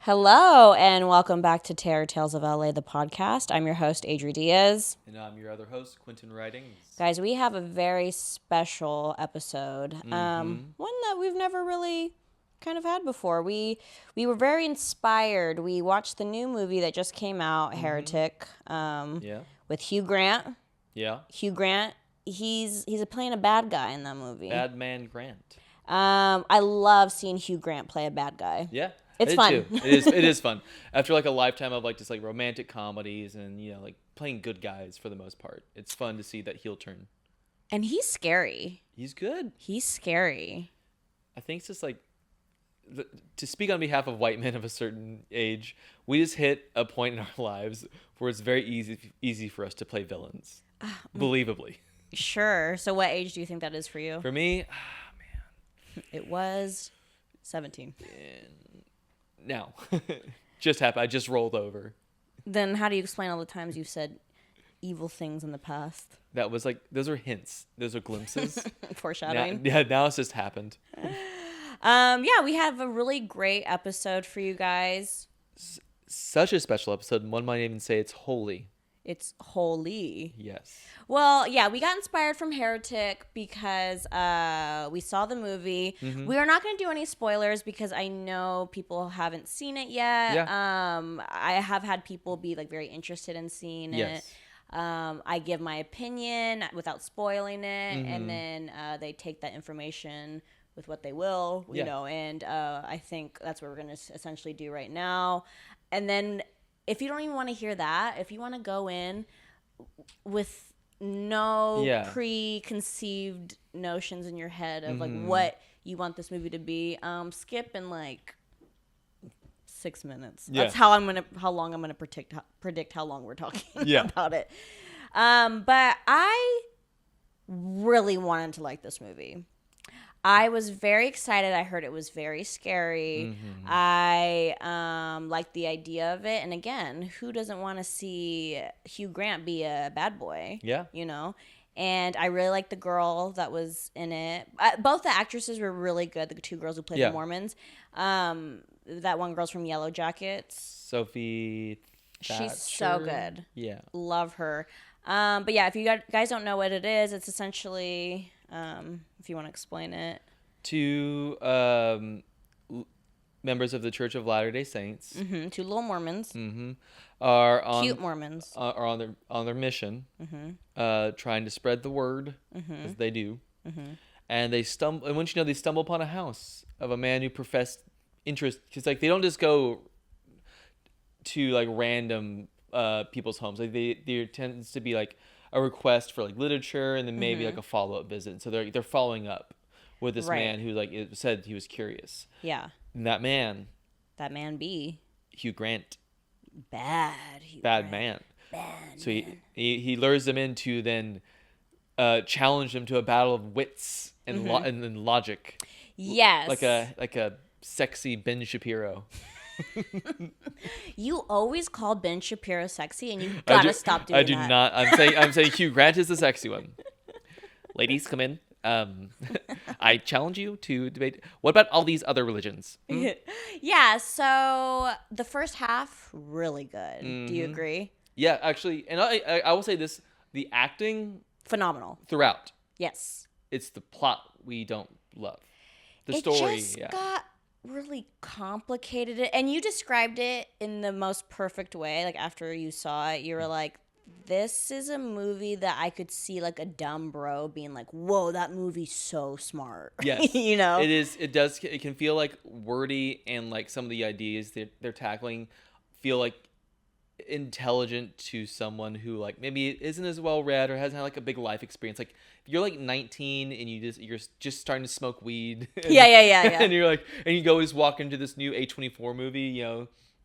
Hello, and welcome back to Terror Tales of LA, the podcast. I'm your host, Adri Diaz. And I'm your other host, Quentin Ridings. Guys, we have a very special episode, one that we've never really kind of had before. We were very inspired. We watched the new movie that just came out, Heretic, with Hugh Grant. Yeah. Hugh Grant, he's playing a bad guy in that movie. Bad Man Grant. I love seeing Hugh Grant play a bad guy. Yeah. It's fun. Too. It is fun. After like a lifetime of like just like romantic comedies and like playing good guys for the most part. It's fun to see that heel turn. And he's scary. He's good. He's scary. I think it's just like to speak on behalf of white men of a certain age, we just hit a point in our lives where it's very easy for us to play villains. Believably. Sure. So what age do you think that is for you? For me, It was 17. No. Just happened. I just rolled over. Then how do you explain all the times you've said evil things in the past? That was like, those are hints. Those are glimpses. Foreshadowing. Now it's just happened. Yeah, we have a really great episode for you guys. Such a special episode. One might even say it's holy. It's holy. Yes. Well, yeah, we got inspired from Heretic because we saw the movie. We are not going to do any spoilers because I know people haven't seen it yet. Yeah. I have had people be like very interested in seeing it. I give my opinion without spoiling it, and then they take that information with what they will, you know, and I think that's what we're going to essentially do right now. And then if you don't even want to hear that, if you want to go in with no preconceived notions in your head of like what you want this movie to be, skip in like 6 minutes. That's how long I'm gonna predict how long we're talking about it. But I really wanted to like this movie. I was very excited. I heard it was very scary. I liked the idea of it. And again, who doesn't want to see Hugh Grant be a bad boy? Yeah. You know? And I really liked the girl that was in it. Both the actresses were really good, the two girls who played the Mormons. That one girl's from Yellow Jackets. Sophie Thatcher. She's so good. Yeah. Love her. But yeah, if you guys don't know what it is, it's essentially... if you want to explain it. Two members of the Church of Latter-day Saints. Two little Mormons. Are on Cute Mormons. Are on their mission, trying to spread the word as they do. And they stumble. And once they stumble upon a house of a man who professed interest, because like they don't just go to like random people's homes. Like there tends to be like a request for like literature and then maybe like a follow-up visit. So they're following up with this man who like it said he was curious. Yeah. And that man be Hugh Grant. Bad Man. Bad So man. he lures them in to then challenge them to a battle of wits and and logic. Yes. Like a sexy Ben Shapiro. You always call Ben Shapiro sexy, and you gotta stop doing that. I do not. I'm saying Hugh Grant is the sexy one. Ladies, come in. I challenge you to debate. What about all these other religions? Yeah. So the first half really good. Do you agree? Yeah, actually, and I will say this: the acting Phenomenal throughout. Yes. It's the plot we don't love. The It story. just got really complicated, and you described it in the most perfect way. Like after you saw it, you were like, this is a movie that I could see like a dumb bro being like, whoa, that movie's so smart. Yes. You know? It can feel like wordy, and like some of the ideas that they're tackling feel like intelligent to someone who like maybe isn't as well read or hasn't had like a big life experience. Like if you're like 19 and you're just starting to smoke weed. Yeah. And you're like, and you go just walk into this new A24 movie,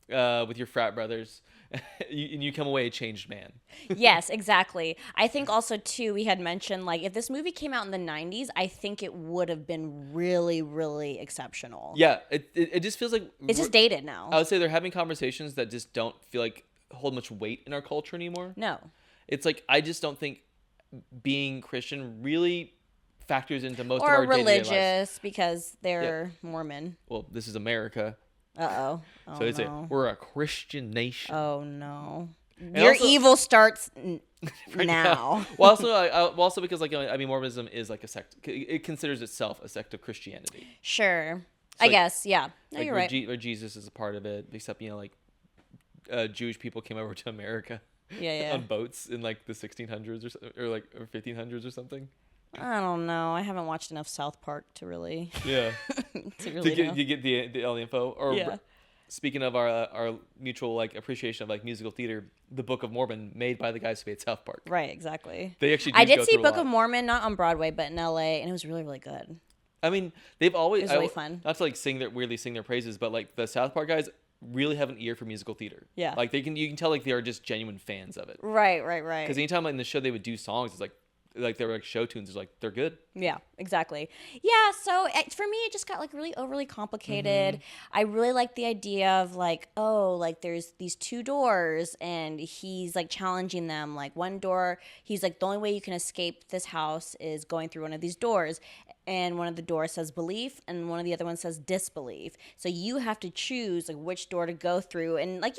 with your frat brothers, and you come away a changed man. Yes, exactly. I think also too, we had mentioned like if this movie came out in the 90s, I think it would have been really, really exceptional. Yeah, it just feels like it's just dated now. I would say they're having conversations that just don't feel like hold much weight in our culture anymore. No. It's like I just don't think being Christian really factors into most of our day-to-day lives. Or religious because they're Mormon. Well, this is America. Uh-oh. Oh, So they say, no. we're a Christian nation. Oh, no. And Your also- evil starts Right now. Well, also because like Mormonism is like a sect. It considers itself a sect of Christianity. Sure. So, I guess, yeah. No, like you're right. where Jesus is a part of it, except like Jewish people came over to America Yeah. on boats in like the 1600s or 1500s or something. I don't know. I haven't watched enough South Park to really Yeah. to really know. You get all the info. Or Yeah. speaking of our mutual like appreciation of like musical theater, the Book of Mormon, made by the guys who made South Park. Right, exactly. They actually I did go see through a Book lot. of Mormon, not on Broadway, but in LA, and it was really, really good. I mean, they've always It was really fun. Not to like weirdly sing their praises, but like the South Park guys really have an ear for musical theater. Yeah. Like you can tell like they are just genuine fans of it. Right. Because anytime like, in the show they would do songs, it's like they were like show tunes. It's like they're good. Yeah, exactly. Yeah, so for me, it just got like really overly complicated. I really like the idea of like, oh, like there's these two doors and he's like challenging them. Like one door, he's like, the only way you can escape this house is going through one of these doors. And one of the doors says belief and one of the other ones says disbelief. So you have to choose like which door to go through and like,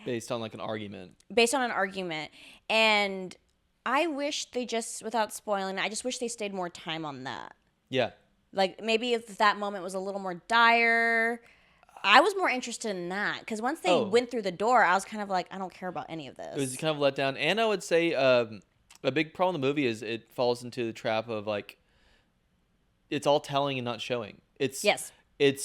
Based on like an argument. based on an argument. And I wish they just, without spoiling, I just wish they stayed more time on that. Yeah. Like maybe if that moment was a little more dire, I was more interested in that because once they went through the door, I was kind of like, I don't care about any of this. It was kind of let down. And I would say a big problem in the movie is it falls into the trap of like, it's all telling and not showing. It's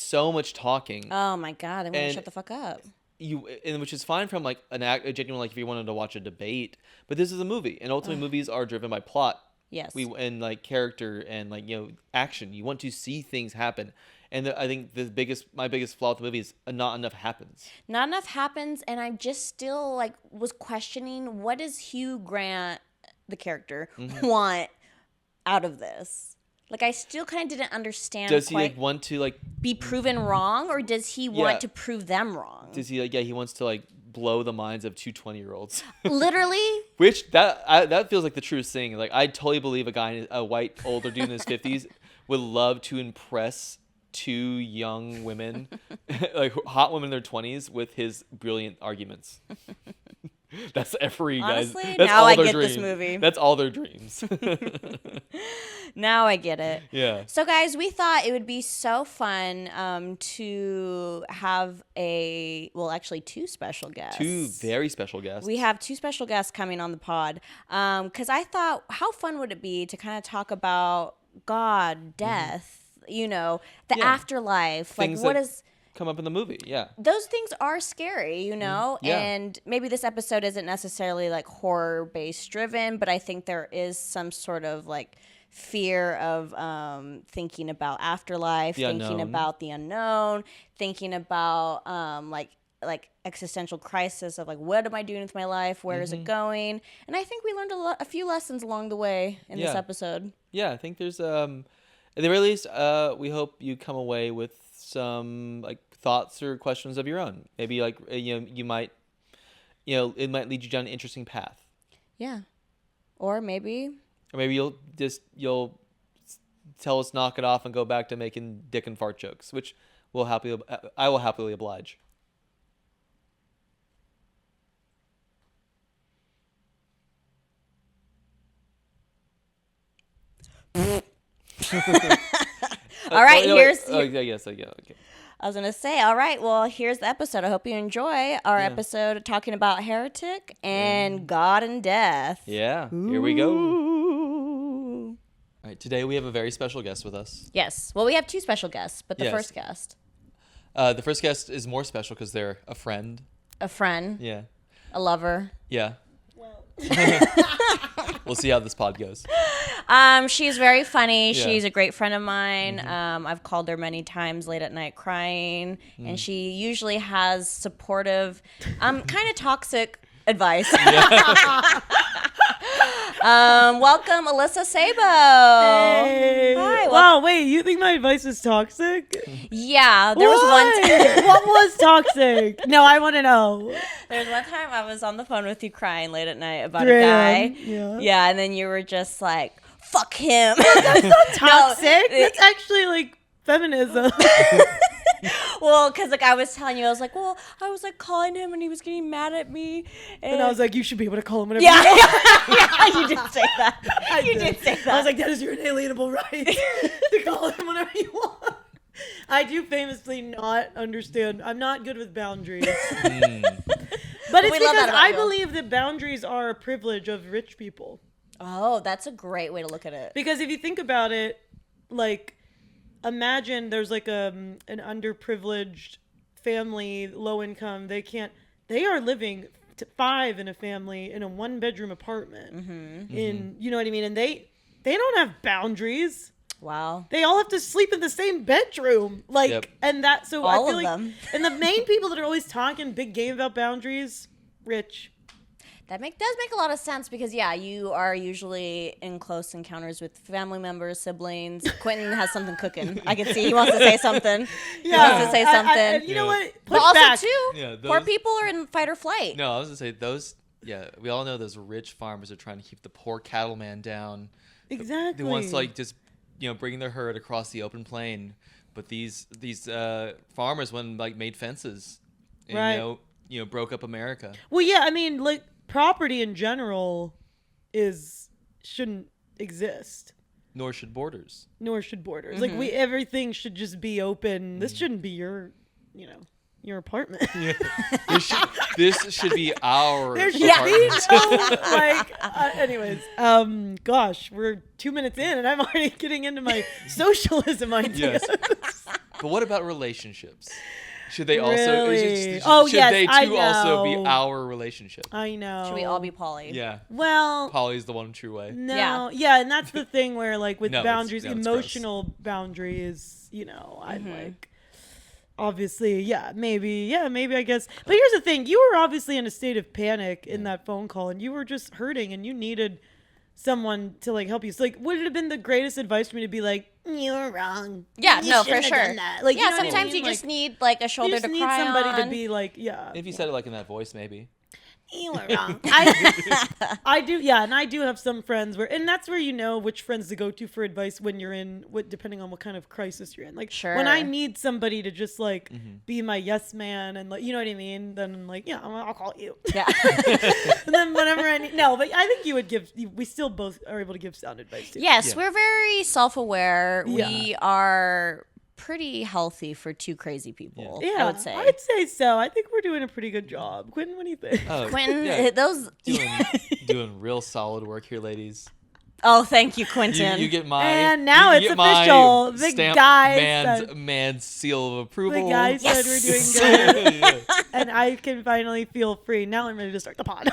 so much talking. Oh my God, they want to shut the fuck up. Which is fine from like a genuine, like if you wanted to watch a debate, but this is a movie, and ultimately movies are driven by plot. Yes. And like character and like action. You want to see things happen, and I think my biggest flaw with the movie is not enough happens. Not enough happens, and I just still like was questioning what does Hugh Grant, the character, want out of this. Like, I still kind of didn't understand. Does he like want to like be proven wrong, or does he want to prove them wrong? Does he he wants to like blow the minds of two 20-year-olds? Literally. Which that feels like the truest thing. Like I totally believe a white older dude in his 50s would love to impress two young women, like hot women in their 20s, with his brilliant arguments. That's every Honestly, guys. That's now all I their get dreams. this movie. That's all their dreams. Now I get it. Yeah. So, guys, we thought it would be so fun to have actually two special guests. Two very special guests. We have two special guests coming on the pod because I thought, how fun would it be to kind of talk about God, death, the afterlife, Things like what that is come up in the movie. Yeah. those things are scary, Yeah. and maybe this episode isn't necessarily like horror based driven, but I think there is some sort of like fear of thinking about afterlife, thinking about the unknown, thinking about like existential crisis of like, what am I doing with my life? Where is it going? And I think we learned a few lessons along the way in this episode. Yeah, I think there's at the very least, we hope you come away with some like thoughts or questions of your own. Maybe like you might, it might lead you down an interesting path. Yeah. Or maybe you'll tell us knock it off and go back to making dick and fart jokes, which I will happily oblige. All right, here's. Okay. I was gonna say, all right. Well, here's the episode. I hope you enjoy our episode talking about Heretic and God and death. Yeah, here we go. All right, today we have a very special guest with us. Well, we have two special guests, but the first guest. The first guest is more special because they're a friend. A friend. Yeah. A lover. Yeah. We'll see how this pod goes. She's very funny. Yeah. She's a great friend of mine. I've called her many times late at night crying, and she usually has supportive, kind of toxic advice. Welcome, Alyssa Sabo. Hey. Hi. Wow, wait, you think my advice is toxic? Yeah, there was one time. What was toxic? No, I want to know. There was one time I was on the phone with you crying late at night about a guy. Yeah, and then you were just like, fuck him. That's not toxic. That's actually like feminism. Well, because like I was telling you, I was like, well, I was like calling him and he was getting mad at me. And I was like, you should be able to call him whenever yeah, you want. yeah, you did say that. You did say that. I was like, that is your inalienable right to call him whenever you want. I do famously not understand. I'm not good with boundaries. But it's because I believe that boundaries are a privilege of rich people. Oh, that's a great way to look at it. Because if you think about it, like, imagine there's like an underprivileged family, low income. They are living 5 in a family in a 1-bedroom apartment. You know what I mean? And they don't have boundaries. Wow. They all have to sleep in the same bedroom. And that, so all I feel of like, them. And the main people that are always talking big game about boundaries, rich. That does make a lot of sense because, yeah, you are usually in close encounters with family members, siblings. Quentin has something cooking. I can see he wants to say something. He wants to say something. And you know what? But also, back. too, poor people are in fight or flight. No, I was going to say we all know those rich farmers are trying to keep the poor cattleman down. Exactly. They want to, like, just, bringing their herd across the open plain. But these farmers went and, like, made fences and, broke up America. Well, yeah, I mean, like, property in general shouldn't exist. Nor should borders. Like everything should just be open. This shouldn't be your apartment. Yeah. This should be our there should apartment. be anyways, gosh, we're 2 minutes in and I'm already getting into my socialism ideas. Yes. But what about relationships? Should they also? Really? Should they too also be our relationship? I know. Should we all be poly? Yeah. Well, poly is the one true way. No. Yeah, and that's the thing where, like, with boundaries, it's emotional boundaries, I'm like, obviously, maybe I guess. But here's the thing: you were obviously in a state of panic in that phone call, and you were just hurting, and you needed someone to, like, help you. So, like, would it have been the greatest advice for me to be like, you're wrong? Yeah, you no, for have sure. done that. Like, yeah, sometimes you just need, like, a shoulder to cry on. You just need somebody to be like, If you said it like in that voice, maybe. You were wrong. I do, and I do have some friends and that's where you know which friends to go to for advice when you're depending on what kind of crisis you're in. Like, when I need somebody to just, like, be my yes man and, like, you know what I mean, then I'm like, I'll call you. Yeah. And then whenever I need, but I think we still both are able to give sound advice too. Yes, we're very self-aware. Yeah. We are pretty healthy for 2 crazy people. Yeah, I would say. I'd say so. I think we're doing a pretty good job. Quentin, what do you think? Quentin, those doing real solid work here, ladies. Oh, thank you, Quentin. You get my and now it's official. The guy man's seal of approval. The guy said we're doing good, and I can finally feel free. Now I'm ready to start the pod.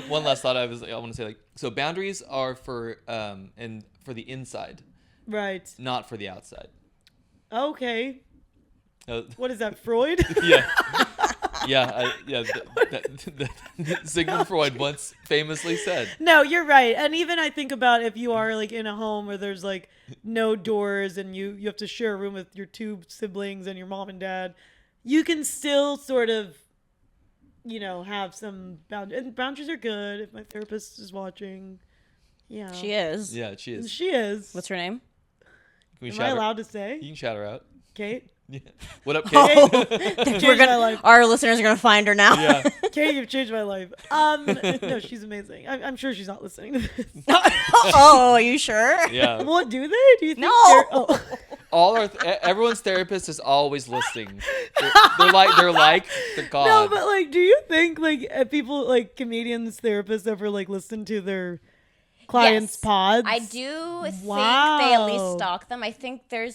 One last thought I want to say, like, so boundaries are for for the inside. Right. Not for the outside. Okay. What is that, Freud? Yeah. Sigmund Freud once famously said. No, you're right. And even I think about if you are, like, in a home where there's, like, no doors and you have to share a room with your 2 siblings and your mom and dad, you can still sort of, have some boundaries. And boundaries are good if my therapist is watching. Yeah. She is. Yeah, she is. She is. What's her name? Am I allowed to say? You can shout her out. Kate? Yeah. What up, Kate? Our listeners are going to find her now. Yeah. Kate, you've changed my life. No, she's amazing. I'm sure she's not listening to this. Oh, are you sure? Yeah. What, do they? Do you think No. Everyone's therapist is always listening. They're like the God. No, but, like, do you think, like, people, like, comedians, therapists ever, like, listen to their clients' pods? I do think they at least stalk them. I think they're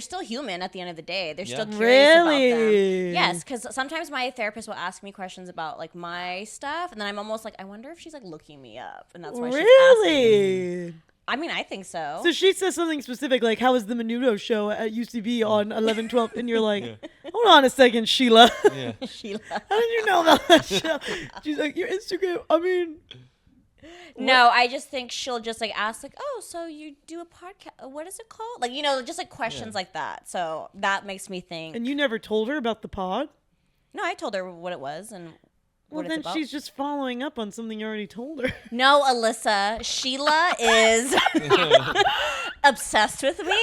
still human at the end of the day. They're still curious about them. Yes, because sometimes my therapist will ask me questions about, like, my stuff, and then I'm almost like, I wonder if she's, like, looking me up, and that's why she's asking. I mean, I think so. So she says something specific, like, how was the Menudo show at UCB on 11/12? And you're like, hold on a second, Sheila. Yeah. Sheila. How did you know about that show? She's like, your Instagram, I mean... No, I just think she'll just, like, ask, like, oh, so you do a podcast, what is it called? Like, just, like, questions like that. So that makes me think. And you never told her about the pod? No, I told her what it was and what it's about. She's just following up on something you already told her. No, Alyssa, Sheila is obsessed with me.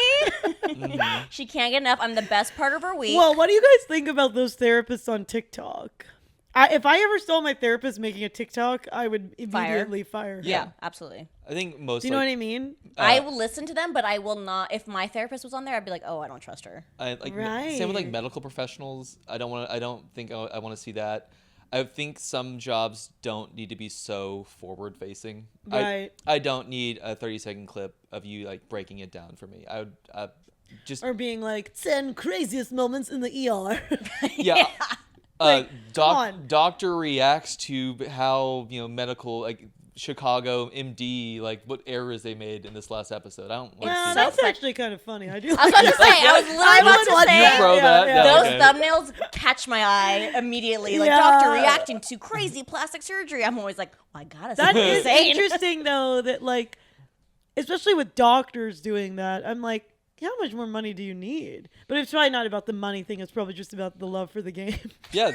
She can't get enough. I'm the best part of her week. Well, what do you guys think about those therapists on TikTok? If I ever saw my therapist making a TikTok, I would immediately fire her. Yeah, absolutely. I think most. Do you know what I mean? I will listen to them, but I will not. If my therapist was on there, I'd be like, oh, I don't trust her. Same with like medical professionals. I don't think I want to see that. I think some jobs don't need to be so forward facing. Right. I don't need a 30-second clip of you like breaking it down for me. I would just or being like 10 craziest moments in the ER. Yeah. Doctor reacts to how medical like Chicago MD like what errors they made in this last episode. I don't want to see that's actually kind of funny. I do. I was about to say. I was literally about to say. Throw that. Those thumbnails catch my eye immediately. Like doctor reacting to crazy plastic surgery. I'm always like, oh, I gotta see. That is interesting though. That like, especially with doctors doing that, I'm like, how much more money do you need? But it's probably not about the money thing. It's probably just about the love for the game. Yeah.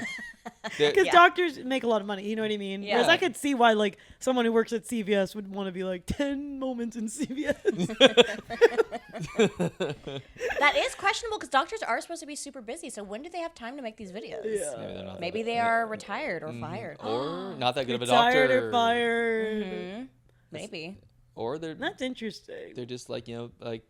Because doctors make a lot of money. You know what I mean? Yeah. Whereas I could see why like someone who works at CVS would want to be like 10 moments in CVS. That is questionable because doctors are supposed to be super busy. So when do they have time to make these videos? Yeah. Maybe they are retired or fired. Or not that good of a doctor. Retired or fired. Mm-hmm. Maybe. Or they're... That's interesting. They're just like, like...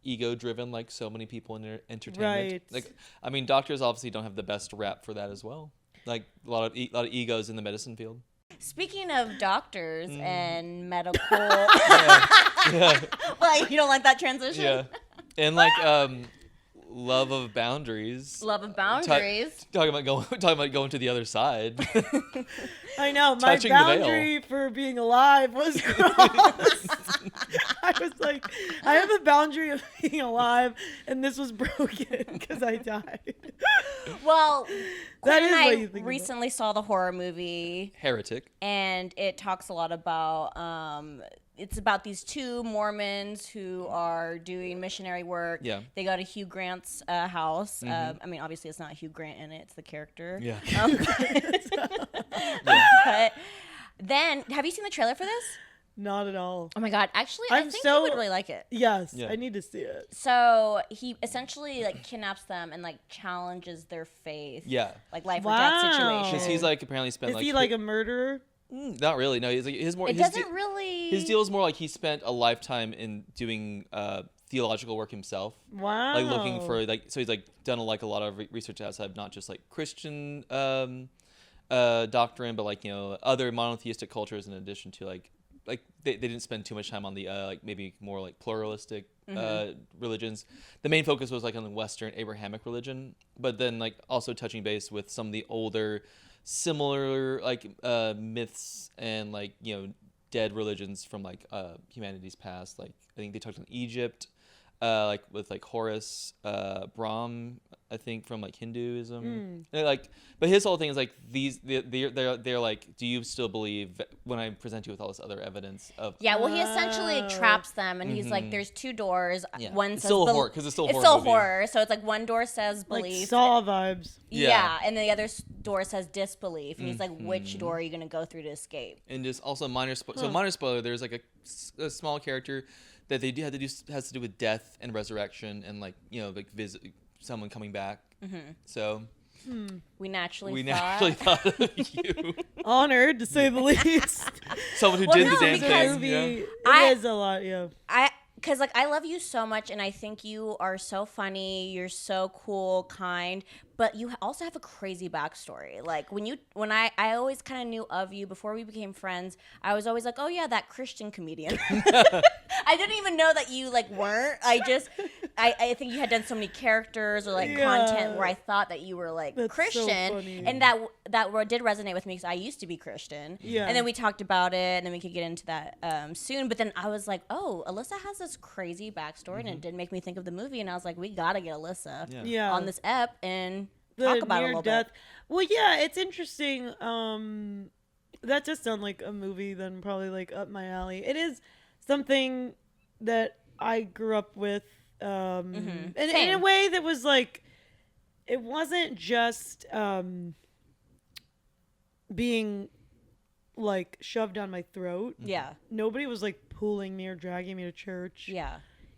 ego driven like so many people in entertainment. Right. Like I mean doctors obviously don't have the best rap for that as well. Like a lot of egos in the medicine field. Speaking of doctors and medical like you don't like that transition? Yeah. And like love of boundaries. Talking about going to the other side. I know my Touching the veil. boundary for being alive was crossed. I was like, I have a boundary of being alive, and this was broken because I died. Well, that Quinn is and what I you think recently saw the horror movie Heretic, and it talks a lot about it's about these two Mormons who are doing missionary work. Yeah. They go to Hugh Grant's house. I mean, obviously, it's not Hugh Grant in it. It's the character. Yeah. But then, have you seen the trailer for this? Not at all. Oh, my God. Actually, I think you would really like it. Yes. Yeah. I need to see it. So he essentially, like, kidnaps them and, like, challenges their faith. Yeah. Like, life or death situation. Because he's, like, apparently spent, Is he, like, a murderer? Not really. No, he's like his more. It doesn't really. His deal is more like he spent a lifetime in doing theological work himself. Wow. Like looking for like so he's like done like a lot of research outside not just like Christian doctrine, but like other monotheistic cultures in addition to like they didn't spend too much time on the like maybe more like pluralistic religions. The main focus was like on the Western Abrahamic religion, but then like also touching base with some of the older similar like myths and like dead religions from like humanity's past. Like I think they talked on Egypt, like with like Horus, Brahm, I think from like Hinduism. Like, but his whole thing is like they're like, do you still believe when I present you with all this other evidence of? Yeah, well, he essentially traps them, and he's like, "There's two doors. Yeah. One it's says still horror because it's still horror. So it's like one door says belief, like Saw vibes. Yeah, and the other door says disbelief, and he's like, which door are you gonna go through to escape? And just also minor spoiler. There's like a small character that they has to do with death and resurrection and like like visit someone coming back. So we naturally thought of you. Honored to say the least. Someone who did the damn thing. It is a lot. Because like I love you so much, and I think you are so funny. You're so cool, kind, but you also have a crazy backstory. Like when I always kind of knew of you before we became friends. I was always like, oh yeah, that Christian comedian. I didn't even know that you like weren't. I think you had done so many characters or like content where I thought that you were like Christian, and that did resonate with me because I used to be Christian. Yeah. And then we talked about it, and then we could get into that soon. But then I was like, oh, Alyssa has this crazy backstory, and it did make me think of the movie. And I was like, we gotta get Alyssa on this ep and talk about it a little bit. Well, yeah, it's interesting. That does sound like a movie, then probably like up my alley. It is something that I grew up with, and in a way that was like, it wasn't just being like shoved down my throat. Yeah. Nobody was like pulling me or dragging me to church. Yeah.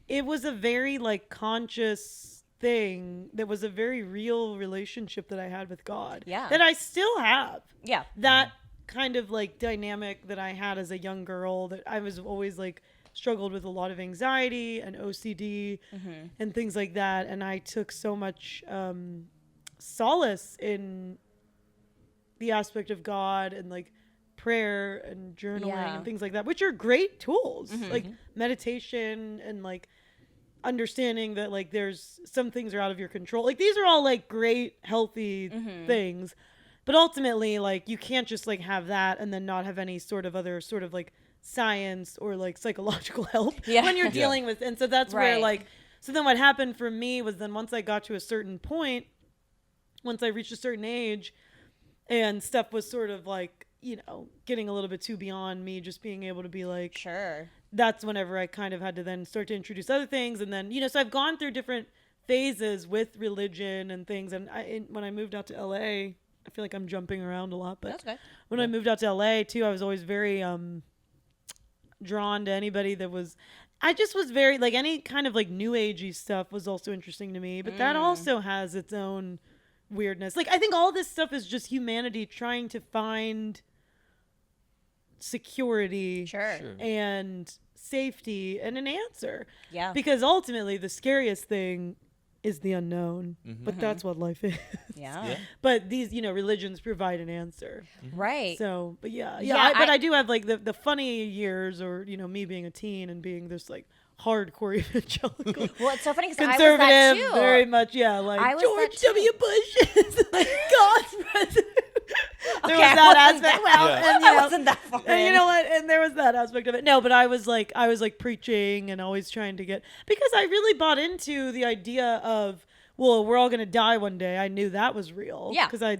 it was a very like conscious thing. That was a very real relationship that I had with God. Yeah. That I still have. Yeah. That kind of like dynamic that I had as a young girl, that I was always like struggled with a lot of anxiety and OCD and things like that. And I took so much solace in the aspect of God and like prayer and journaling and things like that, which are great tools, like meditation and like understanding that like there's some things are out of your control. Like these are all like great, healthy things. But ultimately, like, you can't just, like, have that and then not have any sort of other sort of, like, science or, like, psychological help when you're dealing with. And so that's where, like, so then what happened for me was then once I got to a certain point, once I reached a certain age and stuff was sort of, like, you know, getting a little bit too beyond me just being able to be, like, sure. That's whenever I kind of had to then start to introduce other things. And then, you know, so I've gone through different phases with religion and things. And when I moved out to LA, I feel like I'm jumping around a lot, but when I moved out to LA too, I was always very drawn to anybody that was, I just was very like any kind of like new agey stuff was also interesting to me, but that also has its own weirdness. Like I think all this stuff is just humanity trying to find security and safety and an answer. Yeah. Because ultimately the scariest thing is the unknown, but that's what life is. Yeah. But these, you know, religions provide an answer. Right. So, but but I do have like the funny years, or, you know, me being a teen and being this like hardcore evangelical. Well, it's so funny because conservative, I was that too. Very much, like George W. Bush is like God's president. There was that aspect. And, you know, I wasn't that far. And you know what? And there was that aspect of it. No, but I was like preaching and always trying to get, because I really bought into the idea of, well, we're all gonna die one day. I knew that was real. Yeah. Because I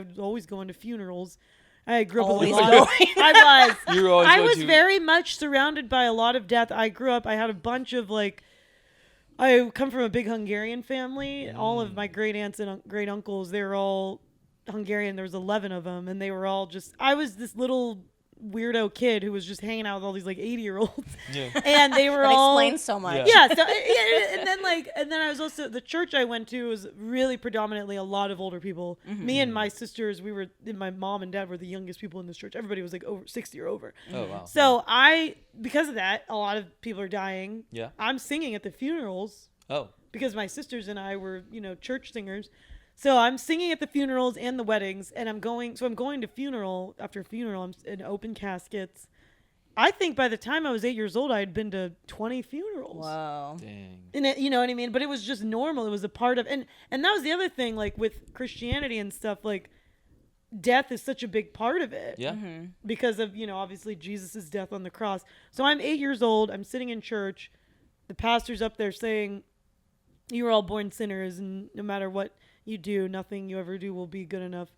was always going to funerals. I grew up with a lot. I was very much surrounded by a lot of death. I grew up. I had a bunch of like. I come from a big Hungarian family. All of my great aunts and great uncles, they were all Hungarian. There was 11 of them, and they were all just. I was this little weirdo kid who was just hanging out with all these like 80-year-olds, and they were all explains so much. Yeah. So and then I was also, the church I went to was really predominantly a lot of older people. Me and my sisters, my mom and dad were the youngest people in this church. Everybody was like over 60 or over. Oh wow. So because of that, a lot of people are dying. Yeah. I'm singing at the funerals. Oh. Because my sisters and I were, you know, church singers. So I'm singing at the funerals and the weddings, and I'm going to funeral after funeral. I'm in open caskets. I think by the time I was 8 years old, I had been to 20 funerals. Wow. Dang. And you know what I mean? But it was just normal. It was a part of, and that was the other thing, like with Christianity and stuff, like death is such a big part of it. Yeah. Because of, you know, obviously Jesus' death on the cross. So I'm 8 years old. I'm sitting in church. The pastor's up there saying, you were all born sinners, and no matter what you do, nothing you ever do will be good enough,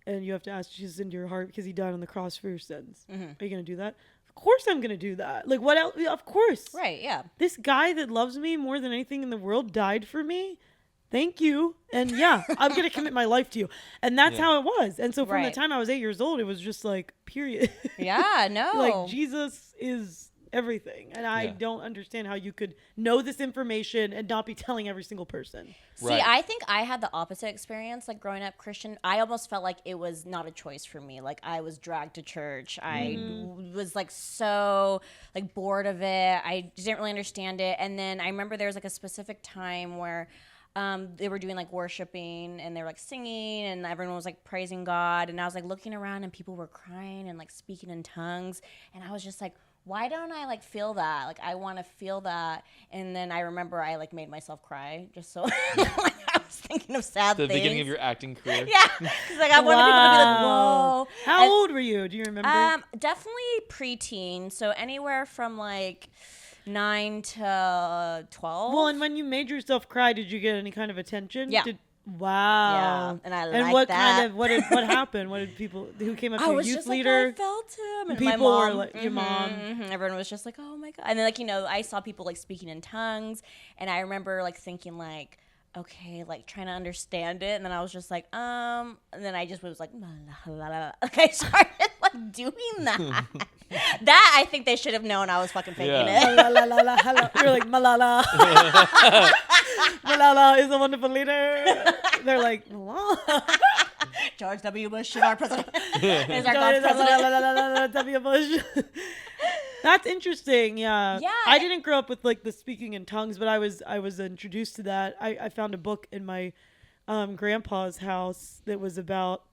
and you have to ask Jesus into your heart because he died on the cross for your sins. Are you going to do that? Of course I'm going to do that. Like, what else? Of course. Right, yeah. This guy that loves me more than anything in the world died for me. Thank you. And yeah, I'm going to commit my life to you. And that's how it was. And so from the time I was 8 years old, it was just like, period. Yeah, no. Like, Jesus is everything. And I don't understand how you could know this information and not be telling every single person. See, I think I had the opposite experience, like growing up Christian. I almost felt like it was not a choice for me. Like I was dragged to church. I was like so like bored of it. I didn't really understand it. And then I remember there was like a specific time where they were doing like worshiping and they were like singing and everyone was like praising God. And I was like looking around and people were crying and like speaking in tongues. And I was just like, why don't I like feel that? Like I want to feel that. And then I remember I like made myself cry just so like I was thinking of sad things. The beginning of your acting career. Yeah. Cause like I wanted people to be like, whoa. How old were you? Do you remember? Definitely preteen. So anywhere from like 9 to 12. Well, and when you made yourself cry, did you get any kind of attention? Yeah. Wow. Yeah, and what that. What happened? What did people who came up to you? Youth leader? Like, I felt him. And people my mom, were like your mom. Everyone was just like, oh my God. And then like, you know, I saw people like speaking in tongues and I remember like thinking like, okay, like trying to understand it. And then I was just like, and then I just was like, like I started like doing that. That I think they should have known I was fucking faking it. La, la, la, la, hello. You're like, Malala. Malala is a wonderful leader. They're like, Malala. George W. Bush is our president. Is our God president. W. Bush. That's interesting. Yeah. Yeah. I didn't grow up with like the speaking in tongues, but I was introduced to that. I found a book in my grandpa's house that was about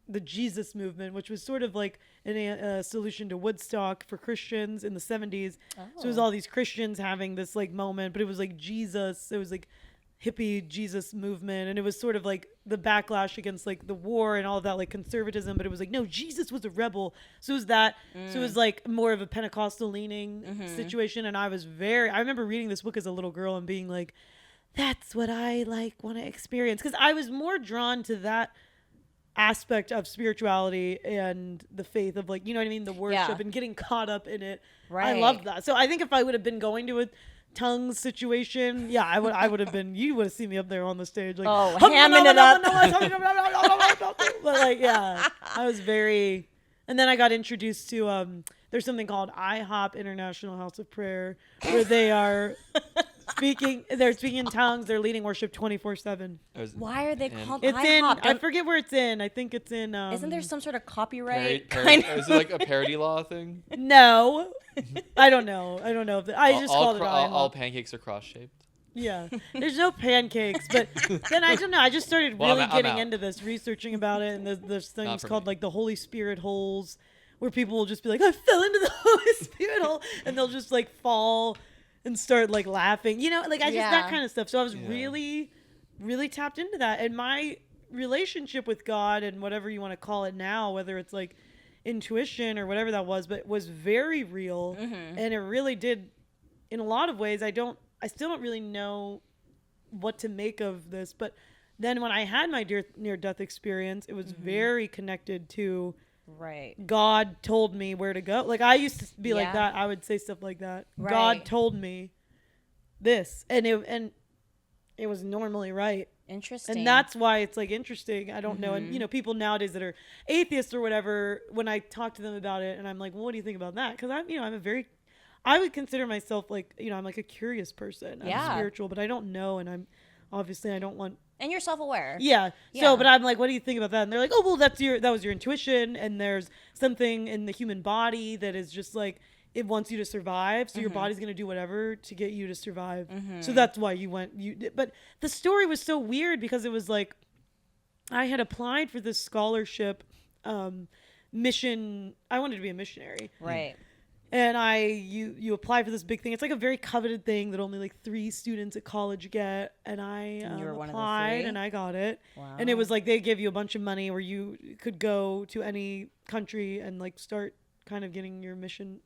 the Jesus movement, which was sort of like a solution to Woodstock for Christians in the 70s. Oh. So it was all these Christians having this like moment, but it was like Jesus. It was like hippie Jesus movement, and it was sort of like the backlash against like the war and all of that like conservatism, but it was like, no, Jesus was a rebel. So it was that. So it was like more of a Pentecostal leaning situation. And I remember reading this book as a little girl and being like, that's what I like want to experience, because I was more drawn to that aspect of spirituality and the faith of like, you know what I mean, the worship and getting caught up in it. Right. I loved that. So I think if I would have been going to a tongues situation, yeah, I would have been, you would have seen me up there on the stage like, hamming it up. But like, yeah, I was very, and then I got introduced to there's something called IHOP, International House of Prayer, where they are speaking in tongues. They're leading worship 24/7. Why are they called it's IHOP? I forget where it's in. I think it's in isn't there some sort of copyright is it like a parody law thing? No. I don't know if I just called it IHOP. All pancakes are cross-shaped. Yeah, there's no pancakes, but then I don't know. I just started really getting into this, researching about it, and there's things called like the Holy Spirit holes, where people will just be like, I fell into the Holy Spirit hole, and they'll just like fall and start like laughing, you know, like that kind of stuff. So I was really, really tapped into that, and my relationship with God and whatever you want to call it now, whether it's like intuition or whatever that was, but was very real, and it really did. In a lot of ways, I still don't really know what to make of this, but then when I had my near-death experience, it was very connected to God told me where to go. Like I used to be like that. I would say stuff like that. Right. God told me this, and it was normally right. Interesting. And that's why it's like interesting. I don't know. And you know, people nowadays that are atheists or whatever, when I talk to them about it, and I'm like, well, what do you think about that? Because I would consider myself like, you know, I'm like a curious person. I'm spiritual, but I don't know, and I don't want. And you're self-aware. Yeah. So, but I'm like, what do you think about that? And they're like, oh, well, that was your intuition, and there's something in the human body that is just like, it wants you to survive, so your body's gonna do whatever to get you to survive. So that's why you went. But the story was so weird because it was like, I had applied for this scholarship, mission. I wanted to be a missionary. Right. And you apply for this big thing. It's like a very coveted thing that only like 3 students at college get. And I applied and I got it. Wow. And it was like they give you a bunch of money where you could go to any country and like start kind of getting your mission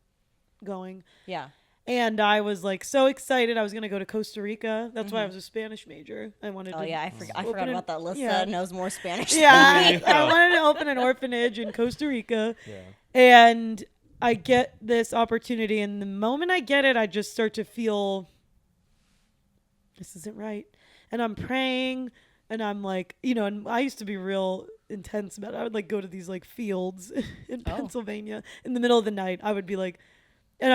going. Yeah. And I was like so excited. I was going to go to Costa Rica. That's why I was a Spanish major. I wanted to. Oh yeah, I forgot about that. Alyssa knows more Spanish than me. I wanted to open an orphanage in Costa Rica. Yeah. And I get this opportunity, and the moment I get it, I just start to feel this isn't right. And I'm praying, and I'm like, you know, and I used to be real intense about it. I would like go to these like fields in Pennsylvania in the middle of the night. I would be like, and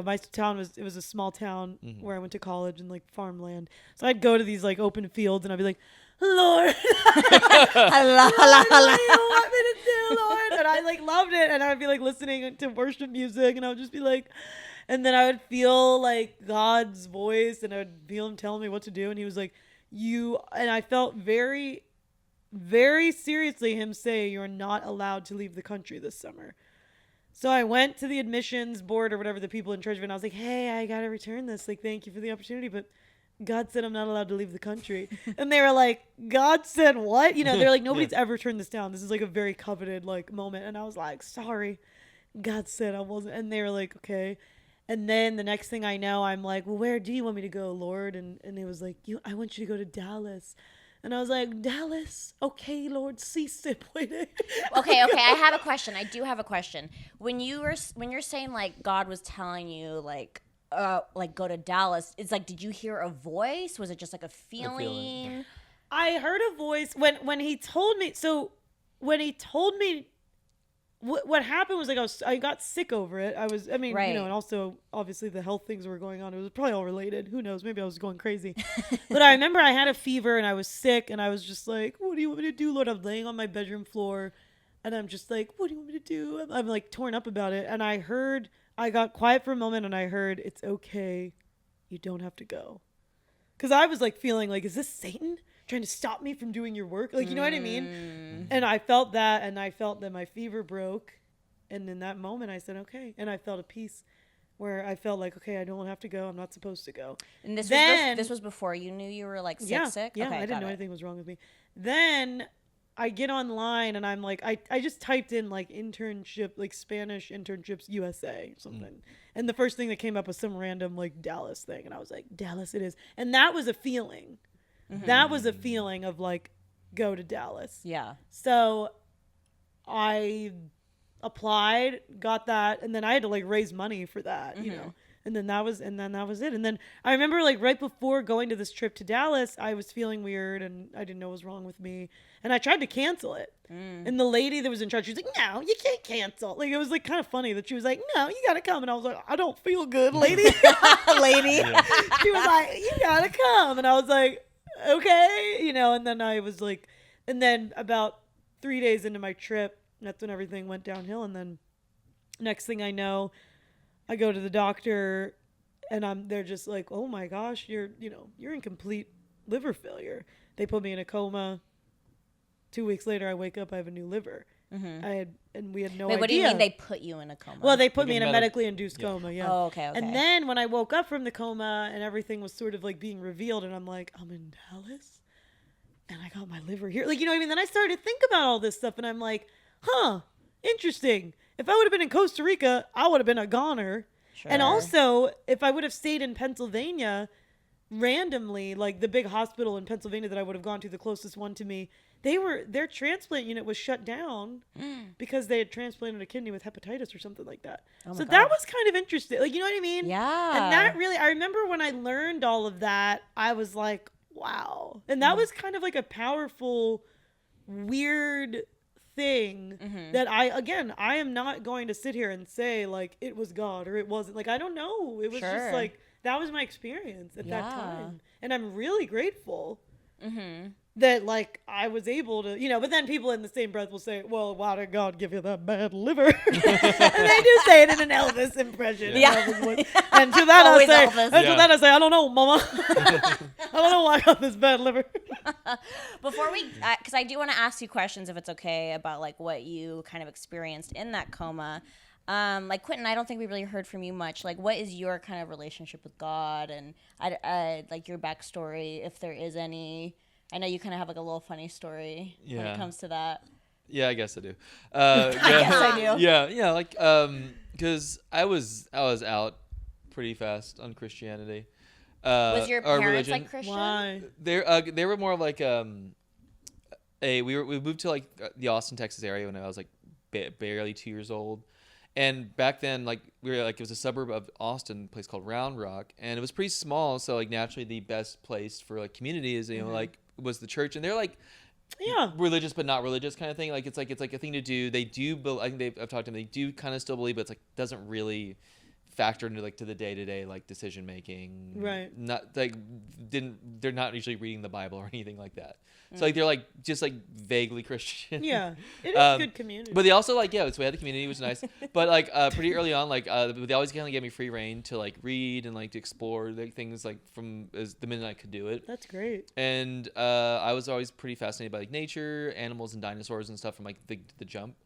my town was a small town where I went to college and like farmland. So I'd go to these like open fields, and I'd be like, Lord, what do you want me to do, Lord? And I like loved it, and I would be like listening to worship music, and I would just be like, and then I would feel like God's voice, and I would feel him telling me what to do, and he was like, and I felt very, very seriously him say, you're not allowed to leave the country this summer. So I went to the admissions board or whatever, the people in charge of it, and I was like, hey, I got to return this. Like, thank you for the opportunity, but God said I'm not allowed to leave the country. And they were like, God said what? You know, they're like, nobody's ever turned this down. This is like a very coveted like moment. And I was like, sorry. God said I wasn't. And they were like, okay. And then the next thing I know, I'm like, well, where do you want me to go, Lord? And it was like, I want you to go to Dallas. And I was like, Dallas? Okay, Lord, cease it. Okay. I have a question. I do have a question. When you're saying like God was telling you like go to Dallas, it's like, did you hear a voice? Was it just like a feeling? I heard a voice when he told me. So when he told me what happened was like I got sick over it. Right. And also obviously the health things were going on. It was probably all related. Who knows? Maybe I was going crazy. But I remember I had a fever and I was sick and I was just like, what do you want me to do, Lord? I'm laying on my bedroom floor and I'm just like, what do you want me to do? I'm like torn up about it. And I got quiet for a moment and I heard, it's okay. You don't have to go. Because I was like feeling like, is this Satan trying to stop me from doing your work? Like, you know what I mean? And I felt that, and I felt that my fever broke. And in that moment, I said, okay. And I felt a peace where I felt like, okay, I don't have to go. I'm not supposed to go. And this was before you knew you were like sick? Yeah, okay, I didn't know anything was wrong with me. Then I get online, and I'm like, I just typed in like internship, like Spanish internships USA or something. And the first thing that came up was some random like Dallas thing. And I was like, Dallas it is. And that was a feeling. That was a feeling of like, go to Dallas. Yeah. So I applied, got that, and then I had to like raise money for that, you know. And then that was it. And then I remember like right before going to this trip to Dallas, I was feeling weird and I didn't know what was wrong with me. And I tried to cancel it. And the lady that was in charge, she was like, no, you can't cancel. Like, it was like kind of funny that she was like, no, you got to come. And I was like, I don't feel good, lady. Lady. Yeah. She was like, you got to come. And I was like, okay. You know, and then I was like, and then about 3 days into my trip, that's when everything went downhill. And then next thing I know, I go to the doctor and they're just like, oh my gosh, you're in complete liver failure. They put me in a coma. 2 weeks later, I wake up, I have a new liver. We had no idea. What do you mean they put you in a coma? Well, they put me in a medically induced coma, yeah. Oh, okay. And then when I woke up from the coma and everything was sort of like being revealed and I'm like, I'm in Dallas and I got my liver here. Like, you know what I mean? Then I started to think about all this stuff and I'm like, huh, interesting. If I would have been in Costa Rica, I would have been a goner. Sure. And also, if I would have stayed in Pennsylvania, randomly, like the big hospital in Pennsylvania that I would have gone to, the closest one to me, their transplant unit was shut down because they had transplanted a kidney with hepatitis or something like that. Oh so that was kind of interesting. Like, you know what I mean? Yeah. And that really, I remember when I learned all of that, I was like, wow. And that was kind of like a powerful, weird thing that I am not going to sit here and say like it was God or it wasn't. Like, I don't know. It was just like, that was my experience at that time. And I'm really grateful that like I was able to, you know, but then people in the same breath will say, well, why did God give you that bad liver? And they do say it in an Elvis impression. Yeah. And to that I say, I don't know, mama. I don't know why I got this bad liver. Before we, because I do want to ask you questions if it's okay about like what you kind of experienced in that coma. Like Quentin, I don't think we really heard from you much. Like, what is your kind of relationship with God and like your backstory, if there is any? I know you kind of have like a little funny story when it comes to that. Yeah, I guess I do. I guess I do. Yeah, like because I was out pretty fast on Christianity. Was your parents like Christian? Why? They were more like we moved to like the Austin, Texas area when I was like barely 2 years old. And back then, like, we were like, it was a suburb of Austin, a place called Round Rock, and it was pretty small. So like naturally, the best place for like community is like was the church, and they're like religious but not religious kind of thing. Like it's like a thing to do. They do, I think I've talked to them. They do kind of still believe, but it's like doesn't really factor into like to the day-to-day like decision making. Right. Not like they're not usually reading the Bible or anything like that. So like they're like just like vaguely Christian. Yeah, it is good community. But they also like so we had the community, which was nice. But like pretty early on, like they always kind of gave me free reign to like read and like to explore like things like from as the minute I could do it. That's great. And I was always pretty fascinated by like nature, animals, and dinosaurs and stuff from like the jump.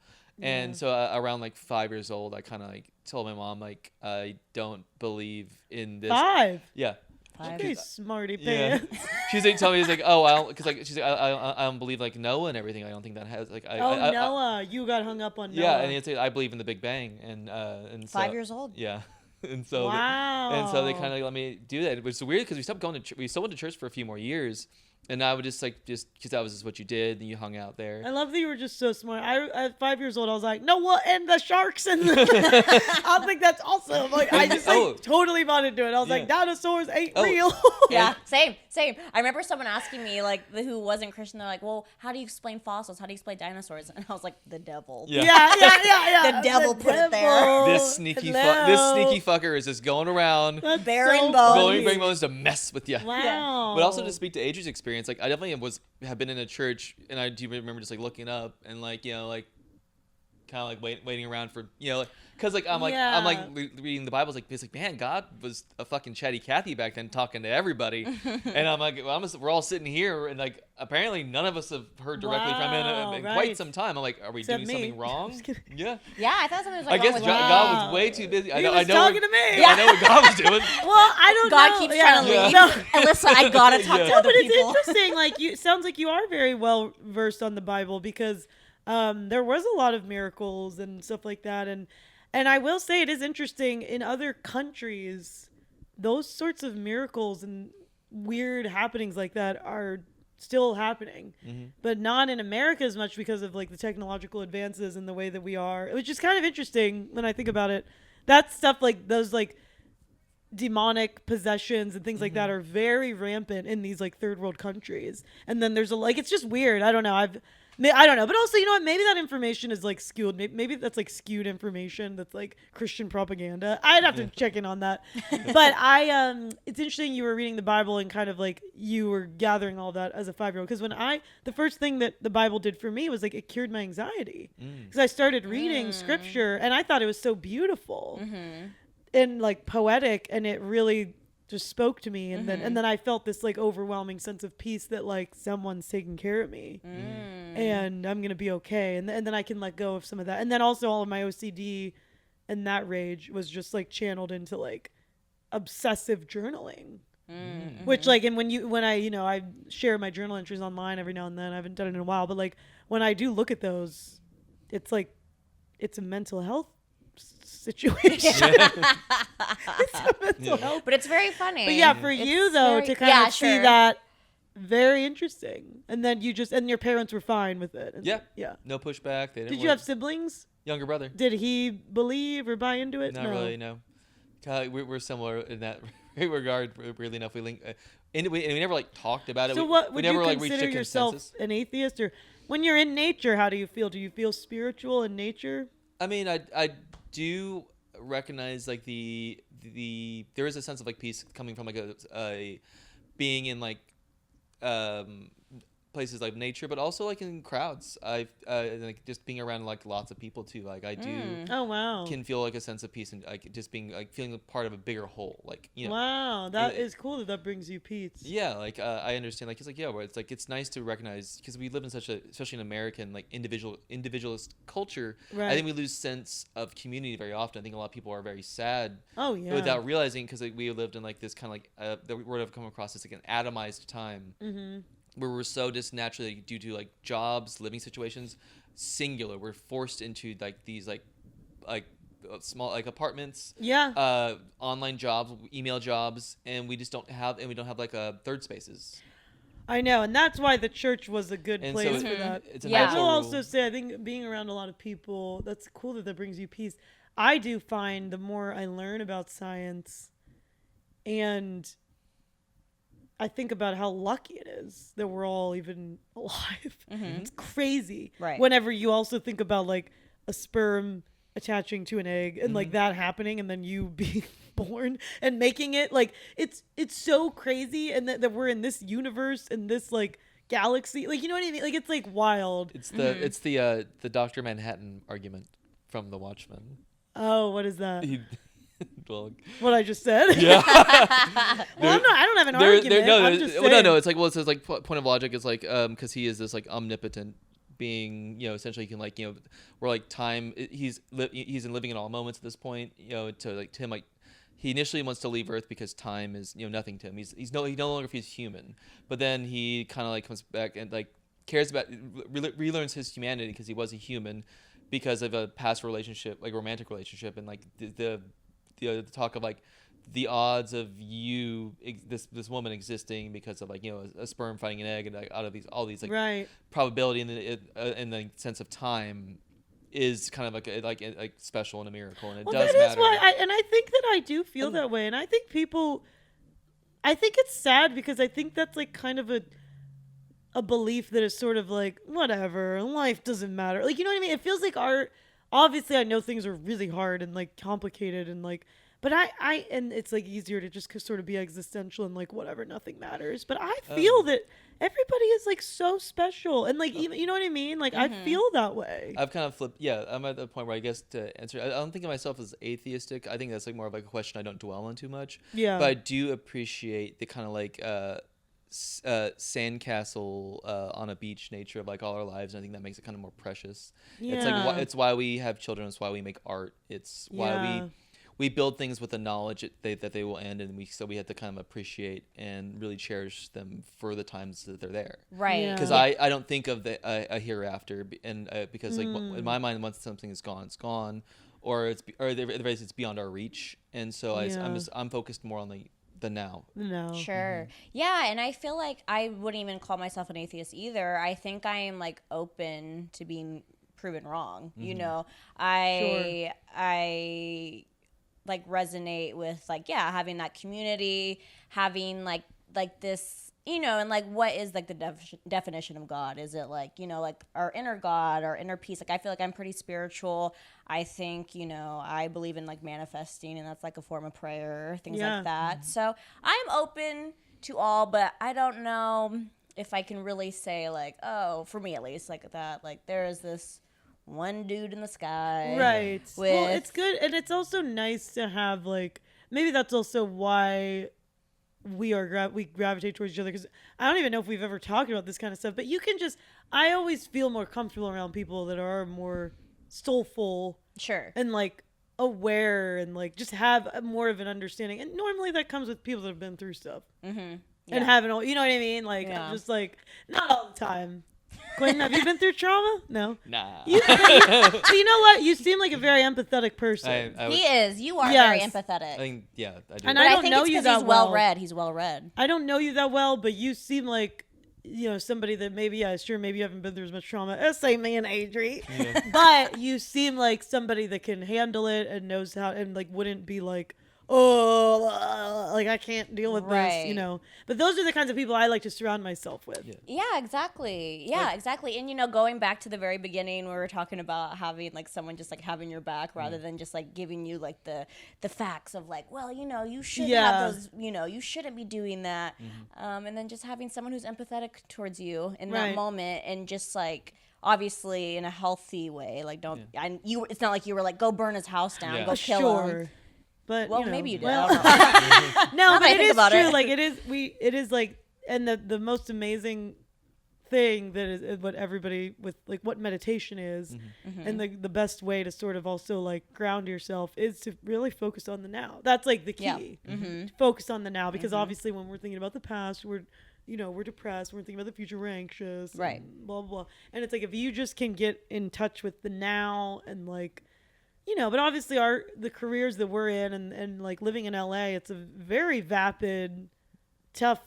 And so around like 5 years old, I kind of like told my mom like I don't believe in this. 5. Yeah. Okay, smarty pants. Yeah. She's like telling me, he's like, oh, I don't, because like she's like, I don't believe like Noah and everything. I don't think that has like. Noah, you got hung up on Noah. Yeah, and it's like, I believe in the Big Bang, and so, 5 years old. Yeah, and so wow. And so they kind of let me do that. It was weird because we stopped going to we still went to church for a few more years, And I would just because that was just what you did, and you hung out there. I love that you were just so smart. At 5 years old, I was like, Noah and the sharks, and I think that's awesome. Like, I just totally bought into it. I was like, dinosaurs ain't real. Yeah, same. I remember someone asking me, like, who wasn't Christian, they're like, well, how do you explain fossils? How do you explain dinosaurs? And I was like, the devil. Yeah. The devil put it there. This sneaky fucker is just going around bearing bones to mess with you. Wow. But also to speak to Adrian's experience, like I definitely have been in a church, and I do remember just like looking up and like like kind of like waiting around for like because like I'm like reading the Bible, it's like man, God was a fucking chatty Cathy back then talking to everybody, and I'm like we're all sitting here and like apparently none of us have heard directly from him in quite some time. I'm like, are we doing something wrong? Yeah, I thought something was like I guess God was way too busy. He was talking to me. I know what God was doing. Well, I don't know. God keeps trying to leave. No. Alyssa, I gotta talk to other people. But it's interesting. Like sounds like you are very well versed on the Bible because there was a lot of miracles and stuff like that, and I will say it is interesting in other countries, those sorts of miracles and weird happenings like that are still happening, but not in America as much because of like the technological advances and the way that we are, which is kind of interesting when I think about it. That stuff, like those like demonic possessions and things like that are very rampant in these like third world countries. And then there's it's just weird. I don't know. I don't know, but also, you know what? Maybe that information is like skewed. Maybe that's like skewed information. That's like Christian propaganda. I'd have to check in on that. But it's interesting you were reading the Bible and kind of like you were gathering all that as a 5-year-old. Because the first thing that the Bible did for me was like it cured my anxiety. Because I started reading scripture and I thought it was so beautiful and like poetic, and it really just spoke to me, and then I felt this like overwhelming sense of peace that like someone's taking care of me and I'm gonna be okay, and then I can let go of some of that, and then also all of my OCD and that rage was just like channeled into like obsessive journaling, which like, and when I share my journal entries online every now and then. I haven't done it in a while, but like when I do look at those, it's like it's a mental health situation. It's a mental health. But it's very funny. But yeah, for you though, to kind of see that, very interesting. And then and your parents were fine with it. And yeah. No pushback. Did you have siblings? Younger brother. Did he believe or buy into it? Not really, no. We're similar in that regard. Really enough, we link. And we never like talked about it. So what would never, you like, consider yourself an atheist, or when you're in nature? How do you feel? Do you feel spiritual in nature? I mean, I do recognize like the there is a sense of like peace coming from like a being in like places like nature, but also like in crowds. I've like just being around like lots of people too. Like I do. Oh wow. Can feel like a sense of peace and like just being like feeling a part of a bigger whole. Like Wow, that is cool that brings you peace. Yeah, like I understand. Like it's like where it's like it's nice to recognize, because we live in such especially in American like individualist culture. Right. I think we lose sense of community very often. I think a lot of people are very sad. Oh yeah. Without realizing, because like, we lived in like this kind of like the word I've come across is like an atomized time. Where we're so just naturally, due to like jobs, living situations, singular. We're forced into like these like small like apartments, online jobs, email jobs, and we don't have like third spaces. I know, and that's why the church was a good place for that. I will also say, I think being around a lot of people, that's cool that brings you peace. I do find the more I learn about science, and I think about how lucky it is that we're all even alive. It's crazy. Right. Whenever you also think about like a sperm attaching to an egg and like that happening, and then you being born and making it, like it's so crazy, and that we're in this universe and this like galaxy, like, you know what I mean? Like it's like wild. It's the Dr. Manhattan argument from The Watchmen. Oh, what is that? Well, what I just said. Yeah. I don't have an argument. I'm just saying. No. It's like, well, it says like point of logic is like because he is this like omnipotent being. Essentially, he can like we're like time. He's living in all moments at this point. To him, like he initially wants to leave Earth because time is nothing to him. He no longer feels human. But then he kind of like comes back and like cares about relearns his humanity, because he was a human because of a past relationship, like romantic relationship, and like the talk of like the odds of this woman existing because of like, you know, a sperm finding an egg and like out of all these like probability and the sense of time is kind of like special and a miracle, and it does matter. Is why I think that I do feel that way, and I think it's sad because I think that's like kind of a belief that is sort of like, whatever, life doesn't matter. Like, you know what I mean? It feels like obviously I know things are really hard and like complicated and like, but and it's like easier to just sort of be existential and like, whatever, nothing matters. But I feel that everybody is like so special and like, even, you know what I mean? Like, I feel that way. I've kind of flipped. Yeah, I'm at the point where I guess to answer, I don't think of myself as atheistic. I think that's like more of like a question I don't dwell on too much. Yeah. But I do appreciate the kind of like sandcastle on a beach nature of like all our lives, and I think that makes it kind of more precious. Yeah. It's like it's why we have children. It's why we make art. It's why we build things with the knowledge that they will end, and we have to kind of appreciate and really cherish them for the times that they're there. Right. Because I don't think of a hereafter, and because like in my mind, once something is gone, it's gone, or at the very least it's beyond our reach, and so I'm focused more on the now. No. Sure. Yeah, and I feel like I wouldn't even call myself an atheist either. I think I am like open to being proven wrong. You know, I like resonate with like, having that community, having like this, you know, and like what is like the definition of God? Is it like, you know, like our inner God, our inner peace? Like I feel like I'm pretty spiritual. I think, you know, I believe in like manifesting, and that's like a form of prayer, things like that. So I'm open to all, but I don't know if I can really say like, oh, for me at least, like that, like there is this one dude in the sky. Right. Well, it's good. And it's also nice to have like, maybe that's also why we gravitate towards each other, because I don't even know if we've ever talked about this kind of stuff, but I always feel more comfortable around people that are more soulful. Sure. And like aware and like just have more of an understanding. And normally that comes with people that have been through stuff. Mm-hmm. Yeah. And having all, you know what I mean? Like, just like, not all the time. Quentin, have you been through trauma? No. Nah. You know what? You seem like a very empathetic person. He is. You are very empathetic. I think, I do. And I don't know you that he's well-read. He's well-read. I don't know you that well, but you seem like, you know, somebody that maybe, maybe you haven't been through as much trauma as, say, me and Adri. Yeah. But you seem like somebody that can handle it and knows how, and like wouldn't be like, like I can't deal with this, you know. But those are the kinds of people I like to surround myself with. Yeah, exactly. Yeah, exactly. And you know, going back to the very beginning, we were talking about having like someone just like having your back rather than just like giving you like the facts of like, well, you know, you shouldn't have those, you know, you shouldn't be doing that. And then just having someone who's empathetic towards you in that moment, and just like, obviously in a healthy way, like it's not like you were like, go burn his house down, go kill him. But well, you know, maybe you did. Well, no, but it is true. Like it is like, and the most amazing thing that is what everybody with like what meditation is, and the best way to sort of also like ground yourself is to really focus on the now. That's like the key. To focus on the now, because obviously when we're thinking about the past, we're depressed. We're thinking about the future. We're anxious. Right. Blah, blah, blah. And it's like, if you just can get in touch with the now and like, you know, but obviously the careers that we're in and like living in LA, it's a very vapid, tough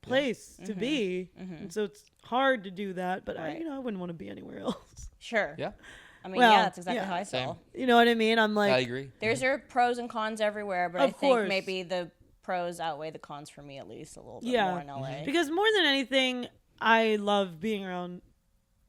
place to be. And so it's hard to do that, but I wouldn't want to be anywhere else. Sure. Yeah. I mean, that's exactly how I feel. You know what I mean? I'm like, I agree. There's your pros and cons everywhere, but I think maybe the pros outweigh the cons for me, at least a little bit more in LA. Because more than anything, I love being around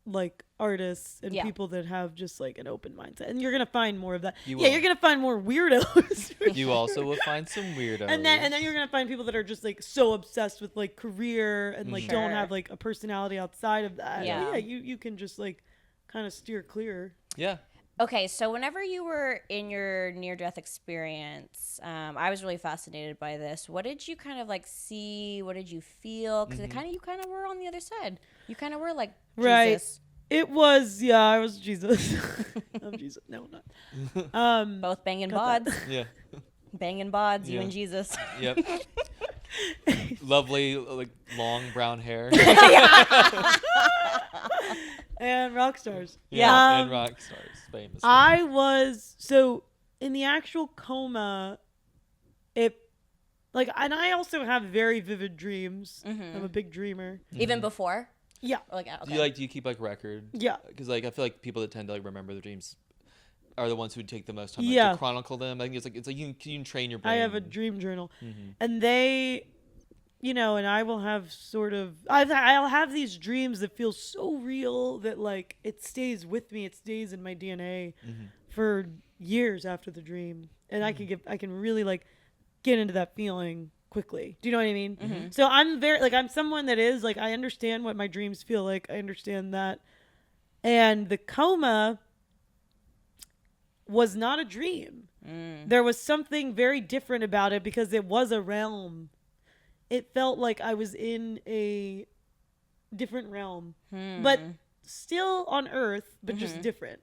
like artists and people that have just like an open mindset, and you're gonna find more of that. You're gonna find more weirdos. You also will find some weirdos, and then you're gonna find people that are just like so obsessed with like career and like don't have like a personality outside of that. You can just like kind of steer clear. Okay, so whenever you were in your near-death experience, I was really fascinated by this. What did you kind of like see? What did you feel? Because you kind of were on the other side. You kind of were like Jesus. It was, I was Jesus. I'm Jesus. No, I'm not. Both banging bods. Yeah. Banging bods, you and Jesus. Yep. Lovely, like long brown hair. And rock stars. And rock stars, famously. I was, so in the actual coma, and I also have very vivid dreams. I'm a big dreamer. Even before? Yeah. Like, okay. Do you keep like record? Yeah. Because like I feel like people that tend to like remember their dreams are the ones who take the most time to chronicle them. I think it's like you can train your brain. I have a dream journal, and they, and I will have I'll have these dreams that feel so real that like it stays with me. It stays in my DNA for years after the dream, and I can really like get into that feeling quickly. Do you know what I mean? So I'm I'm someone that is like, I understand what my dreams feel like. I understand that. And the coma was not a dream. There was something very different about it because it was a realm. It felt like I was in a different realm, but still on Earth, but just different.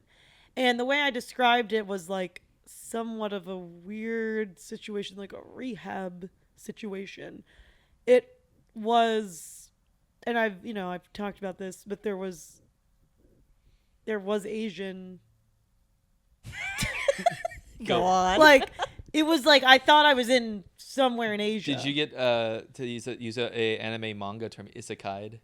And the way I described it was like somewhat of a weird situation, like a rehab situation. It was, and I've talked about this, but there was Asian. Go on. Like, it was like I thought I was in somewhere in Asia. Did you get to use a anime manga term, isekai?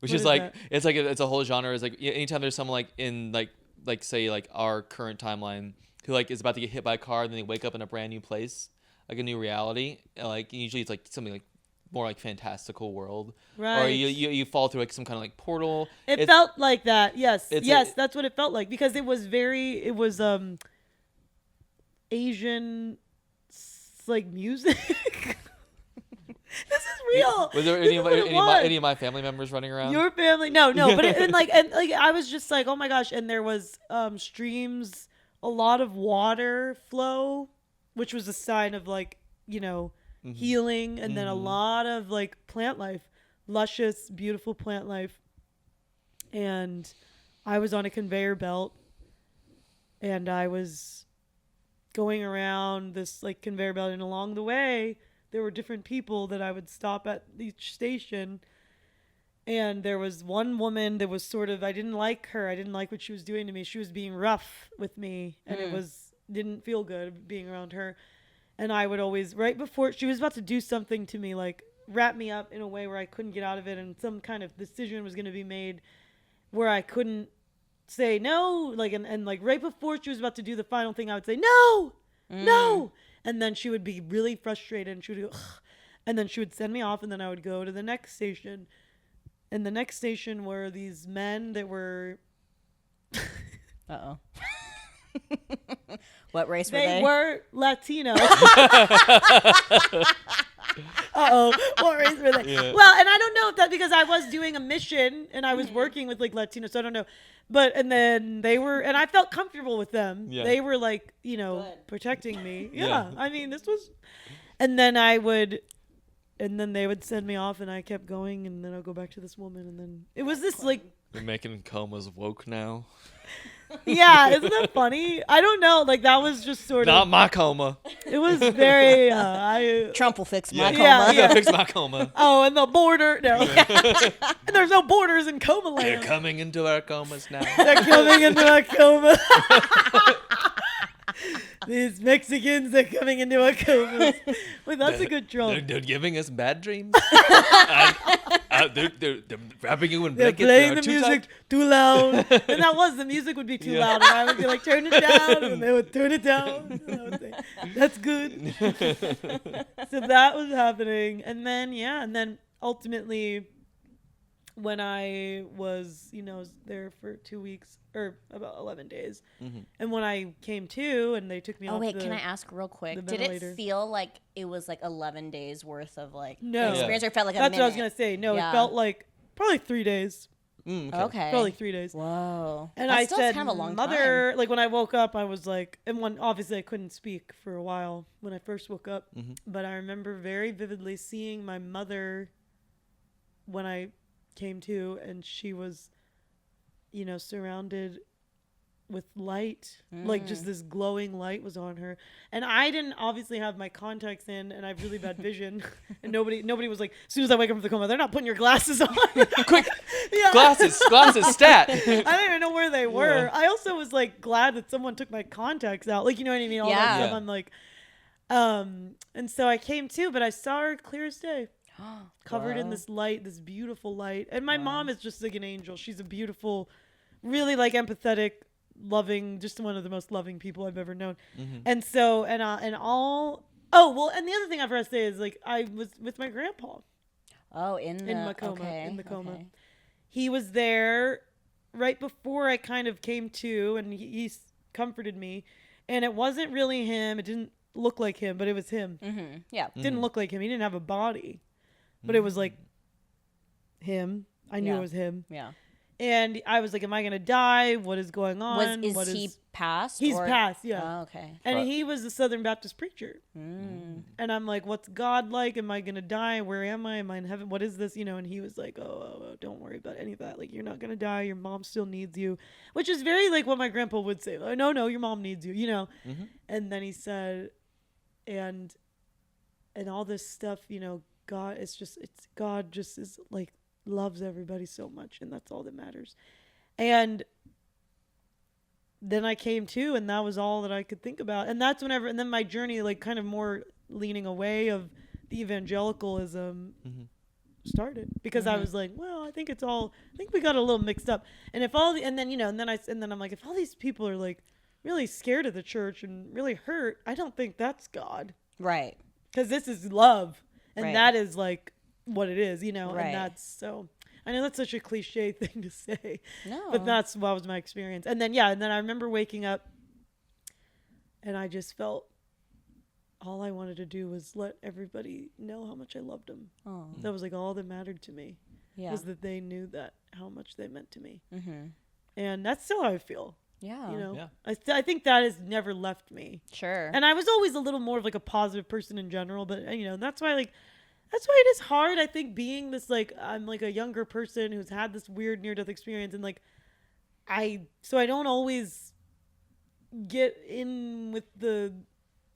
Which is like, it's a whole genre. It's like anytime there's someone like in like say like our current timeline who like is about to get hit by a car and then they wake up in a brand new place, like a new reality. Like usually it's like something like more like fantastical world, right? Or you fall through like some kind of like portal. It felt like that. Yes, that's what it felt like because it was Asian like music. This is real. Was there any of my family members running around? Your family? No. But and I was just like, oh my gosh! And there was streams, a lot of water flow, which was a sign of like healing, and then a lot of like plant life, luscious, beautiful plant life. And I was on a conveyor belt, and I was going around this like conveyor belt, and along the way there were different people that I would stop at each station. And there was one woman that was sort of, I didn't like her. I didn't like what she was doing to me. She was being rough with me, and it didn't feel good being around her. And I would always, right before she was about to do something to me, like wrap me up in a way where I couldn't get out of it, and some kind of decision was going to be made where I couldn't say no, like, and like right before she was about to do the final thing, I would say no. And then she would be really frustrated, and she would go, ugh. And then she would send me off, and then I would go to the next station. And the next station were these men that were... Uh-oh. What race were they? They were Latino. Uh-oh. What race were they? Yeah. Well, and I don't know if that, because I was doing a mission, and I was working with, like, Latinos, so I don't know. But, and then they were, and I felt comfortable with them. Yeah. They were, like, protecting me. Yeah. I mean, this was, and then and then they would send me off, and I kept going, and then I'll go back to this woman, and then it was this, like. You're making comas woke now. Yeah, isn't that funny? I don't know. Like, that was just sort of. Not my coma. It was very, Trump will fix my coma. Yeah, fix my coma. Oh, and the border. No. And there's no borders in coma land. They're coming into our comas now. They're coming into our coma. These Mexicans, they're coming into our comas. Wait, that's a good trope. They're giving us bad dreams. They're wrapping you in blankets. They're playing the music too loud. And the music would be too loud. And I would be like, turn it down. And they would turn it down. And I would say, that's good. So that was happening. And then, ultimately, when I was, there for 2 weeks or about 11 days. Mm-hmm. And when I came to and they took me off. Oh, wait, can I ask real quick? Did it feel like it was like 11 days worth of like experience, or it felt like a minute? That's what I was going to say. No, it felt like probably 3 days. Okay. Probably 3 days. Whoa. And I said, kind of a long time. Like when I woke up, I was like, and obviously I couldn't speak for a while when I first woke up. Mm-hmm. But I remember very vividly seeing my mother when I came to, and she was, surrounded with light, like just this glowing light was on her. And I didn't obviously have my contacts in, and I have really bad vision. And nobody was like, as soon as I wake up from the coma, they're not putting your glasses on. Quick, glasses, stat. I didn't even know where they were. I also was like glad that someone took my contacts out. Like, you know what I mean? All that stuff. I'm like, And so I came to, but I saw her clear as day. Covered in this light, this beautiful light. And my mom is just like an angel. She's a beautiful, really like empathetic, loving, just one of the most loving people I've ever known. And so, and the other thing I forgot to say is like, I was with my grandpa. Oh, in the coma. Okay, in the coma. Okay. He was there right before I kind of came to, and he comforted me. And it wasn't really him. It didn't look like him, but it was him. Yeah. It didn't look like him. He didn't have a body. But it was like him. I knew it was him. Yeah. And I was like, am I going to die? What is going on? Is he passed? He's passed, yeah. Oh, okay. And he was a Southern Baptist preacher. And I'm like, what's God like? Am I going to die? Where am I? Am I in heaven? What is this? You know, and he was like, oh, don't worry about any of that. Like, you're not going to die. Your mom still needs you. Which is very like what my grandpa would say. Like, no, your mom needs you, you know. And then he said, and all this stuff, you know, God just is like loves everybody so much, and that's all that matters. And then I came to, and that was all that I could think about. And that's and then my journey, like kind of more leaning away of the evangelicalism started, because I was like, well, I think we got a little mixed up. And and then I'm like, if all these people are like really scared of the church and really hurt, I don't think that's God. Right. Because this is love. And right. that is like what it is, you know, right. and that's so, I know that's such a cliche thing to say, no, but that's what was my experience. And then I remember waking up, and I just felt all I wanted to do was let everybody know how much I loved them. Oh. That was like all that mattered to me, was that they knew that how much they meant to me. And that's still how I feel. Yeah. You know, I think that has never left me. Sure. And I was always a little more of like a positive person in general, but you know, that's why it is hard. I think being this, like, I'm like a younger person who's had this weird near-death experience, and like, I don't always get in with the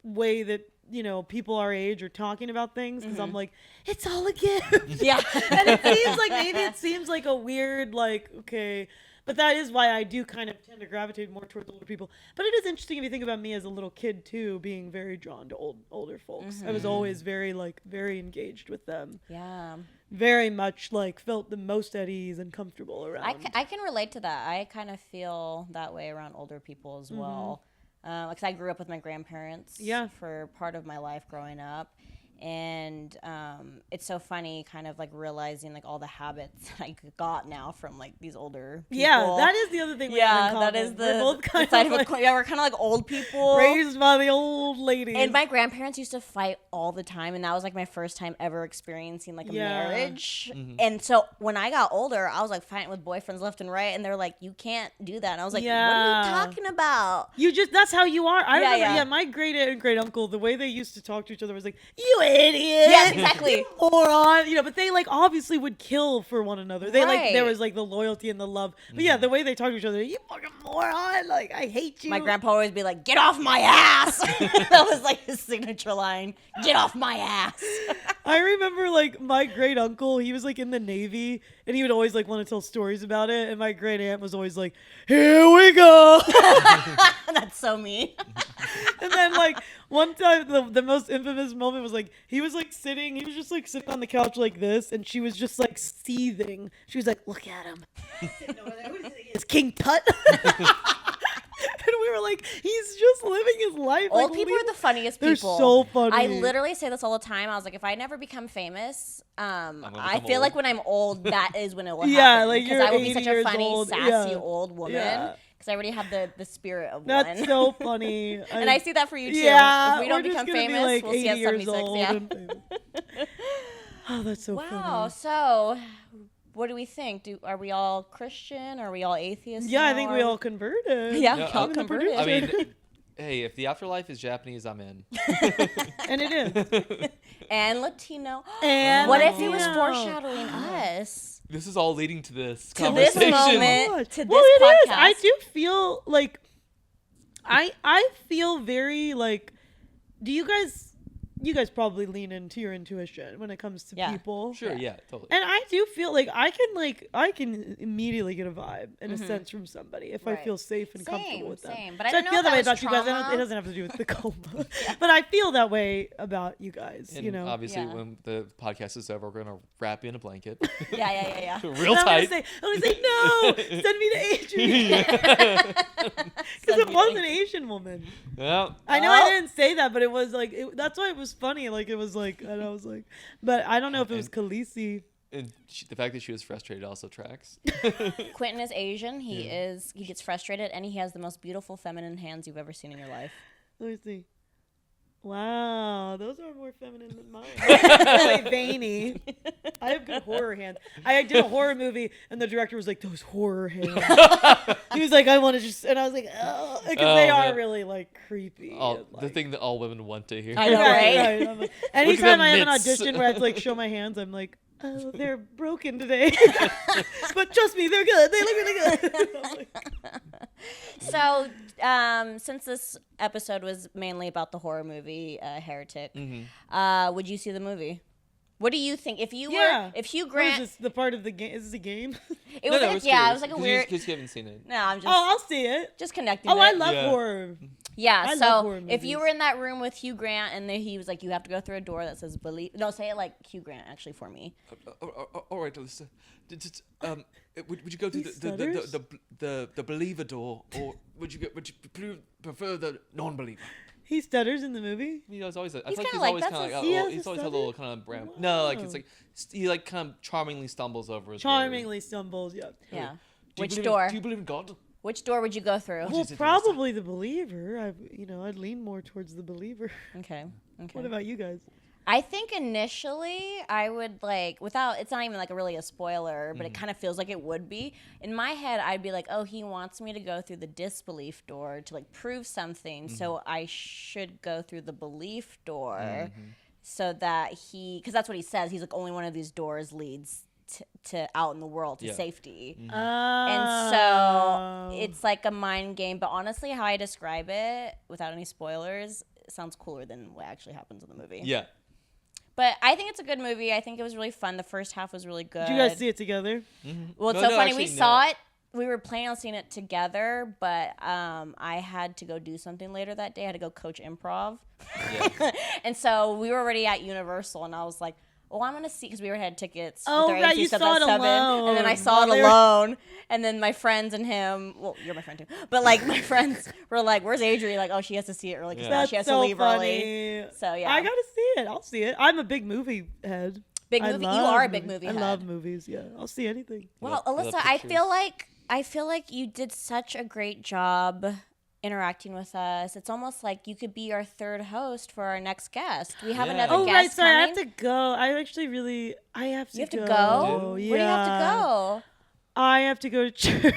way that, you know, people our age are talking about things, because I'm like, it's all a gift. Yeah. And it seems like a weird, like, okay. But that is why I do kind of tend to gravitate more towards older people. But it is interesting if you think about me as a little kid too, being very drawn to older folks. I was always very engaged with them. Yeah. Very much like felt the most at ease and comfortable around. I can relate to that. I kind of feel that way around older people as well. Because I grew up with my grandparents for part of my life growing up. And it's so funny kind of like realizing like all the habits I got now from like these older people. Yeah, that is the other thing we have in common. That is we're both kind side of of we're kind of like old people. Raised by the old ladies. And my grandparents used to fight all the time, and that was like my first time ever experiencing like a marriage. And so when I got older, I was like fighting with boyfriends left and right, and they're like, you can't do that. And I was like, what are you talking about? That's how you are. I remember, my great aunt and great uncle, the way they used to talk to each other was like, you idiot. Yes, exactly. Moron. You know, but they like obviously would kill for one another. They like, there was like the loyalty and the love. But yeah, the way they talk to each other, you fucking moron. Like, I hate you. My grandpa always be like, get off my ass. That was like his signature line. Get off my ass. I remember like my great uncle, he was like in the Navy, and he would always like want to tell stories about it. And my great aunt was always like, here we go. That's so mean. And then like one time, the most infamous moment was like, he was just like sitting on the couch like this, and she was just like seething. She was like, look at him. It's King Tut. And we were like, he's just living his life. Old like, people are the funniest people. They're so funny. I literally say this all the time. I was like, if I never become famous, I feel like when I'm old, that is when it will happen. Yeah, like because you're I will be such a funny, old. sassy old woman. Yeah. Because I already have the spirit of That's one. That's so funny. And I see that for you too. Yeah, if we don't become famous, like we'll see at 76. Yeah. Oh, that's so funny. Wow. So, what do we think? Are we all Christian? Are we all atheists? Yeah, I think we all converted. Yeah, all converted. I mean, hey, if the afterlife is Japanese, I'm in. And it is. And Latino. And what Latino. if it was foreshadowing us? This is all leading to this to conversation. This moment, to well, this podcast. Is. I do feel like I feel very like. Do you guys you guys probably lean into your intuition when it comes to people. Sure, yeah, totally. And I do feel like I can immediately get a vibe in a sense from somebody if I feel safe and comfortable with them. But so I feel that way about trauma. you guys. It doesn't have to do with the coma, but I feel that way about you guys. And obviously, when the podcast is over, we're gonna wrap you in a blanket. Yeah. Real tight. I'm gonna say no. Send me to Adrian. Because it was an Asian woman. Yeah. I know I didn't say that, but it was like that's why it was funny. Like it was like, and I was like, but I don't know if it was Khaleesi. And the fact that she was frustrated also tracks. Quentin is Asian. He gets frustrated, and he has the most beautiful feminine hands you've ever seen in your life. Let me see. Wow, those are more feminine than mine. Really veiny. I have good horror hands. I did a horror movie, and the director was like, "Those horror hands." He was like, "I want to just," and I was like, "Oh," because they are really like creepy. The thing that all women want to hear. I know, right? Right. Like, anytime I have an audition where I have to like show my hands, I'm like, "Oh, they're broken today," but trust me, they're good. They look really good. So, since this episode was mainly about the horror movie Heretic, would you see the movie? What do you think if Hugh Grant? What is this, the part of the game? Is this a game? It was it was like a weird. Because you haven't seen it. No, I'm just. Oh, I'll see it. Just connecting. Oh, I love horror. Yeah, I so love horror if you movies. were in that room with Hugh Grant and then he was like, you have to go through a door that says believe. No, say it like Hugh Grant actually for me. All right, Alyssa. Would you go to the believer door, or would you prefer the non-believer? He stutters in the movie. He was always. I He's feel kinda like like, he's always that's kind a- of he he's has a always a stutter? little kind of brown. No, like it's like he like kind of charmingly stumbles over his Charmingly stumbles. Yeah. Yeah. Do Which you door? Do you believe in God? Which door would you go through? Well, is it, probably the believer. I'd lean more towards the believer. Okay. What about you guys? I think initially I would like without it's not even like really a spoiler, but it kind of feels like it would be. In my head, I'd be like, oh, he wants me to go through the disbelief door to like prove something, so I should go through the belief door, so that because that's what he says. He's like, only one of these doors leads to out in the world to safety. And so it's like a mind game. But honestly, how I describe it without any spoilers, it sounds cooler than what actually happens in the movie. Yeah. But I think it's a good movie. I think it was really fun. The first half was really good. Did you guys see it together? Well, it's so funny. We saw it. We were planning on seeing it together, but I had to go do something later that day. I had to go coach improv. Yeah. And so we were already at Universal, and I was like, well, I'm going to see, because we already had tickets. Oh, with our right, AMC you stuff saw at it 7, alone. and then I saw it alone. And then my friends and him, well, you're my friend too, but like my friends were like, where's Adrienne? Like, oh, she has to see it early because now she has to leave early. So, yeah. I got to see it. I'll see it. I'm a big movie head. Big movie. You are a big movie head. I love movies, yeah. I'll see anything. Well, Alyssa, I feel like you did such a great job interacting with us. It's almost like you could be our third host for our next guest. We have another guest. Oh, right, sorry, coming. I have to go. I actually I have to go. You have to go? Yeah. Where do you have to go? I have to go to church.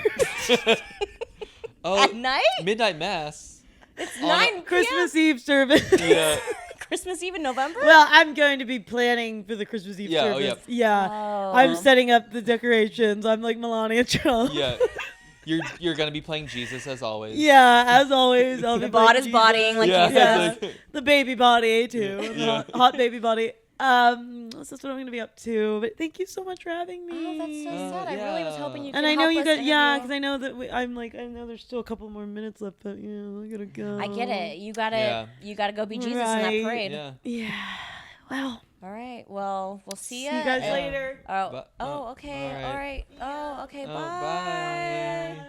At night? Midnight mass. It's 9 p.m. Christmas Eve service. Yeah. Christmas Eve in November? Well, I'm going to be planning for the Christmas Eve service. Yeah. Oh. I'm setting up the decorations. I'm like Melania Trump. Yeah. You're gonna be playing Jesus as always. Yeah, as always. I'll be The bod playing is bodying like Yeah. he Yeah. says. The baby body too. The hot baby body. This is what I'm gonna be up to. But thank you so much for having me. Oh, that's so sad. I really was hoping you could And I know help you us guys, yeah, interview. because I know that I know there's still a couple more minutes left, but I gotta go. I get it. You gotta go be Jesus in that Right. parade. Yeah. Yeah. Well. All right. Well, we'll see you. See you guys later. Oh, okay. All right. Oh, okay. Bye.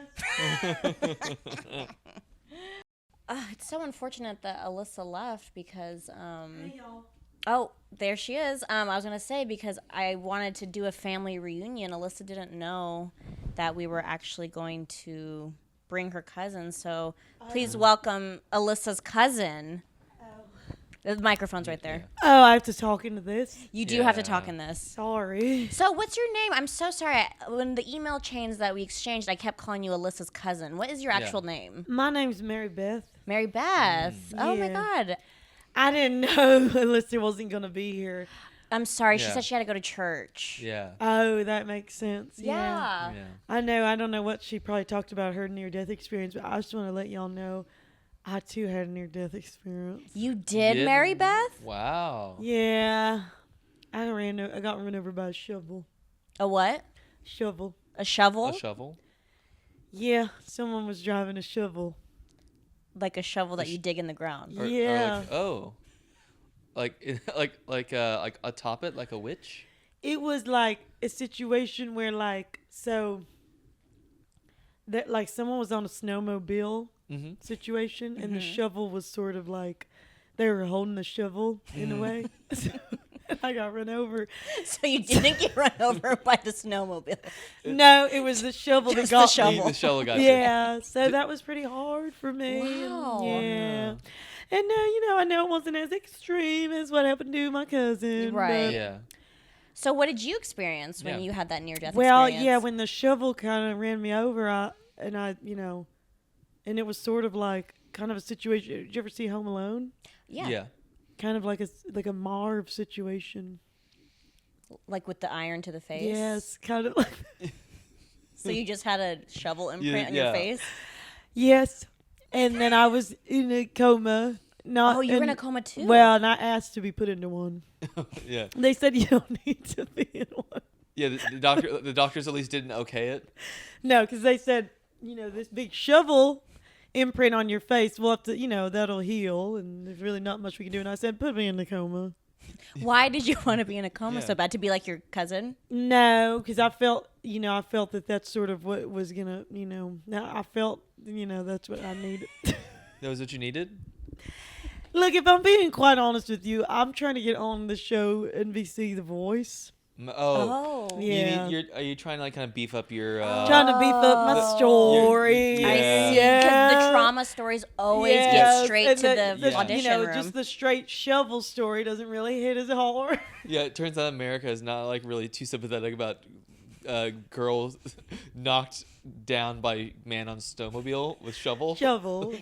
It's so unfortunate that Alyssa left because oh, there she is. I was gonna say because I wanted to do a family reunion. Alyssa didn't know that we were actually going to bring her cousin. So please welcome Alyssa's cousin. The microphone's right there. Oh, I have to talk into this. You do have to talk in this. Sorry. So what's your name? I'm so sorry. When the email chains that we exchanged, I kept calling you Alyssa's cousin. What is your actual name? My name's Marybeth. Marybeth. Oh my Yeah. God. I didn't know Alyssa wasn't gonna be here. I'm sorry. She Yeah. said she had to go to church. Yeah. Oh, that makes sense. Yeah. I know. I don't know what she probably talked about her near-death experience, but I just want to let y'all know I too had a near-death experience. You did, Marybeth? Wow. Yeah. I got run over by a shovel. A what? Shovel. A shovel? A shovel? Yeah, someone was driving a shovel. Like a shovel that you dig in the ground. Yeah. Like atop it, like a witch? It was like a situation where that someone was on a snowmobile situation, and the shovel was sort of like they were holding the shovel in a way. And I got run over. So you didn't get run over by the snowmobile? No, it was the shovel that got the shovel. The shovel got you. Yeah, so that was pretty hard for me. Wow. Yeah. And I know it wasn't as extreme as what happened to my cousin. Right. Yeah. So what did you experience when you had that near-death Well, experience? yeah, when the shovel kind of ran me over, and it was sort of like kind of a situation. Did you ever see Home Alone? Yeah. Kind of like a Marv situation. Like with the iron to the face? Yes, kind of like. So you just had a shovel imprint on your face? Yes. And then I was in a coma. You were in a coma too? Well, and I asked to be put into one. Yeah. They said you don't need to be in one. Yeah, the doctors at least didn't okay it. No, because they said, this big shovel imprint on your face, we'll have to, that'll heal, and there's really not much we can do. And I said, put me in the coma. Why did you want to be in a coma so bad? To be like your cousin? No, because I felt that that's sort of what was gonna, I felt, that's what I needed. That was what you needed? Look, if I'm being quite honest with you, I'm trying to get on the show NBC The Voice. Oh. Yeah. Are you trying to like kind of beef up your? Trying to beef up my story. Yeah. I see. Because the trauma stories always get straight to the audition room. Just the straight shovel story doesn't really hit as hard. Yeah, it turns out America is not like really too sympathetic about girls knocked down by man on snowmobile with shovel.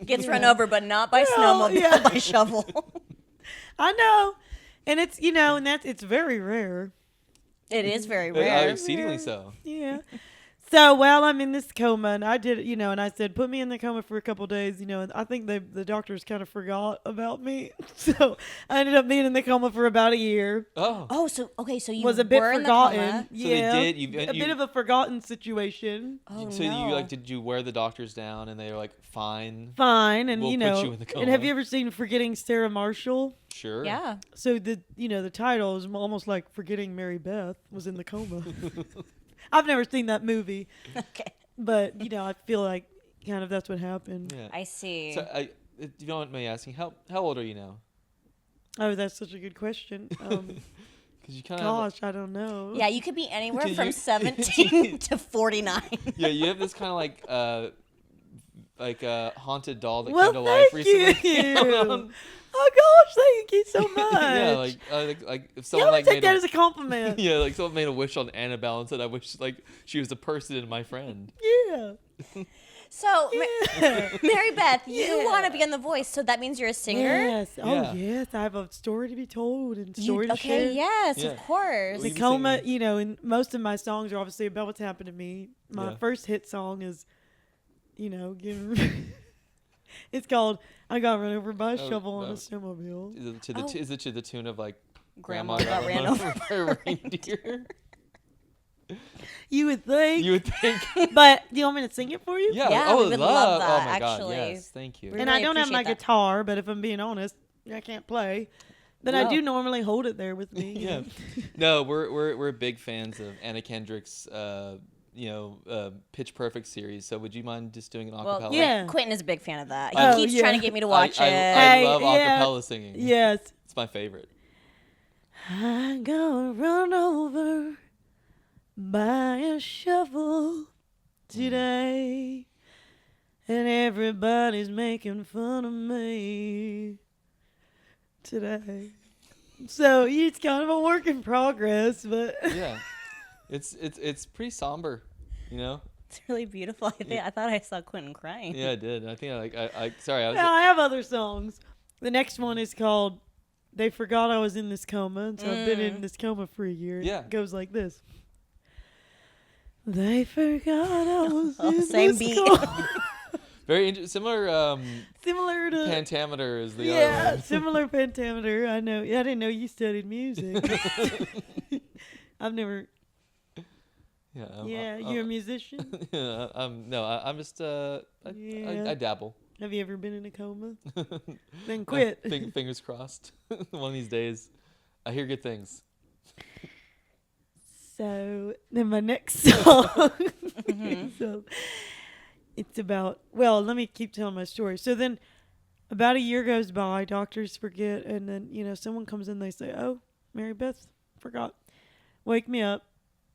Gets run over, but not by snowmobile, by shovel. I know, and it's and it's very rare. It is very rare. Exceedingly so. Yeah. So, I'm in this coma, and I did, and I said, put me in the coma for a couple days, and I think the doctors kind of forgot about me. So, I ended up being in the coma for about a year. Oh, so you was a bit were forgotten. In the coma. So yeah. they did. A bit of a forgotten situation. Oh, so no. did you wear the doctors down, and they were like, fine, and we'll put you in the coma. And have you ever seen Forgetting Sarah Marshall? Sure. Yeah. So the title is almost like Forgetting Marybeth was in the coma. I've never seen that movie. Okay. But, I feel like kind of that's what happened. Yeah. I see. So you don't want me asking, how old are you now? Oh, that's such a good question. You kind Gosh, I don't know. Yeah, you could be anywhere from 17 to 49. Yeah, you have this kind of like a haunted doll that came to life recently. Oh gosh, thank you so much. Yeah, like if someone take that as a compliment. Yeah, like someone made a wish on Annabelle and said, "I wish like she was a person and my friend." Yeah. So, Marybeth, you want to be on The Voice, so that means you're a singer? Yes. Oh, yes. I have a story to be told and story to share. Okay, yes, of course. The coma, and most of my songs are obviously about what's happened to me. My first hit song is, it's called "I Got Run Over by a Shovel on a Snowmobile." Is it to the tune of like Grandma got ran over by a reindeer? You would think. But do you want me to sing it for you? Yeah, we would love that, oh my actually. God, yes, thank you. And I don't have my guitar, but if I'm being honest, I can't play. But I do normally hold it there with me. Yeah. No, we're big fans of Anna Kendrick's Pitch Perfect series. So would you mind just doing an acapella? Well, yeah. Quentin is a big fan of that. He keeps trying to get me to watch it. I love acapella singing. Yes. It's my favorite. I got run over by a shovel today, and everybody's making fun of me today. So it's kind of a work in progress, but yeah, it's pretty somber, It's really beautiful. I thought I saw Quentin crying. Yeah, I did. I think I have other songs. The next one is called "They Forgot I Was in This Coma," so I've been in this coma for a year. Yeah, it goes like this. They forgot I was in same this beat. coma. Very similar. Similar to pentameter is the other one. Similar pentameter. I know. Yeah, I didn't know you studied music. I've never. Yeah. You're a musician. Yeah. I'm just. I dabble. Have you ever been in a coma? Then quit. Fingers crossed. One of these days, I hear good things. So then my next song. So it's about. Well, let me keep telling my story. So then, about a year goes by. Doctors forget, and then someone comes in. They say, "Oh, Marybeth, forgot. Wake me up."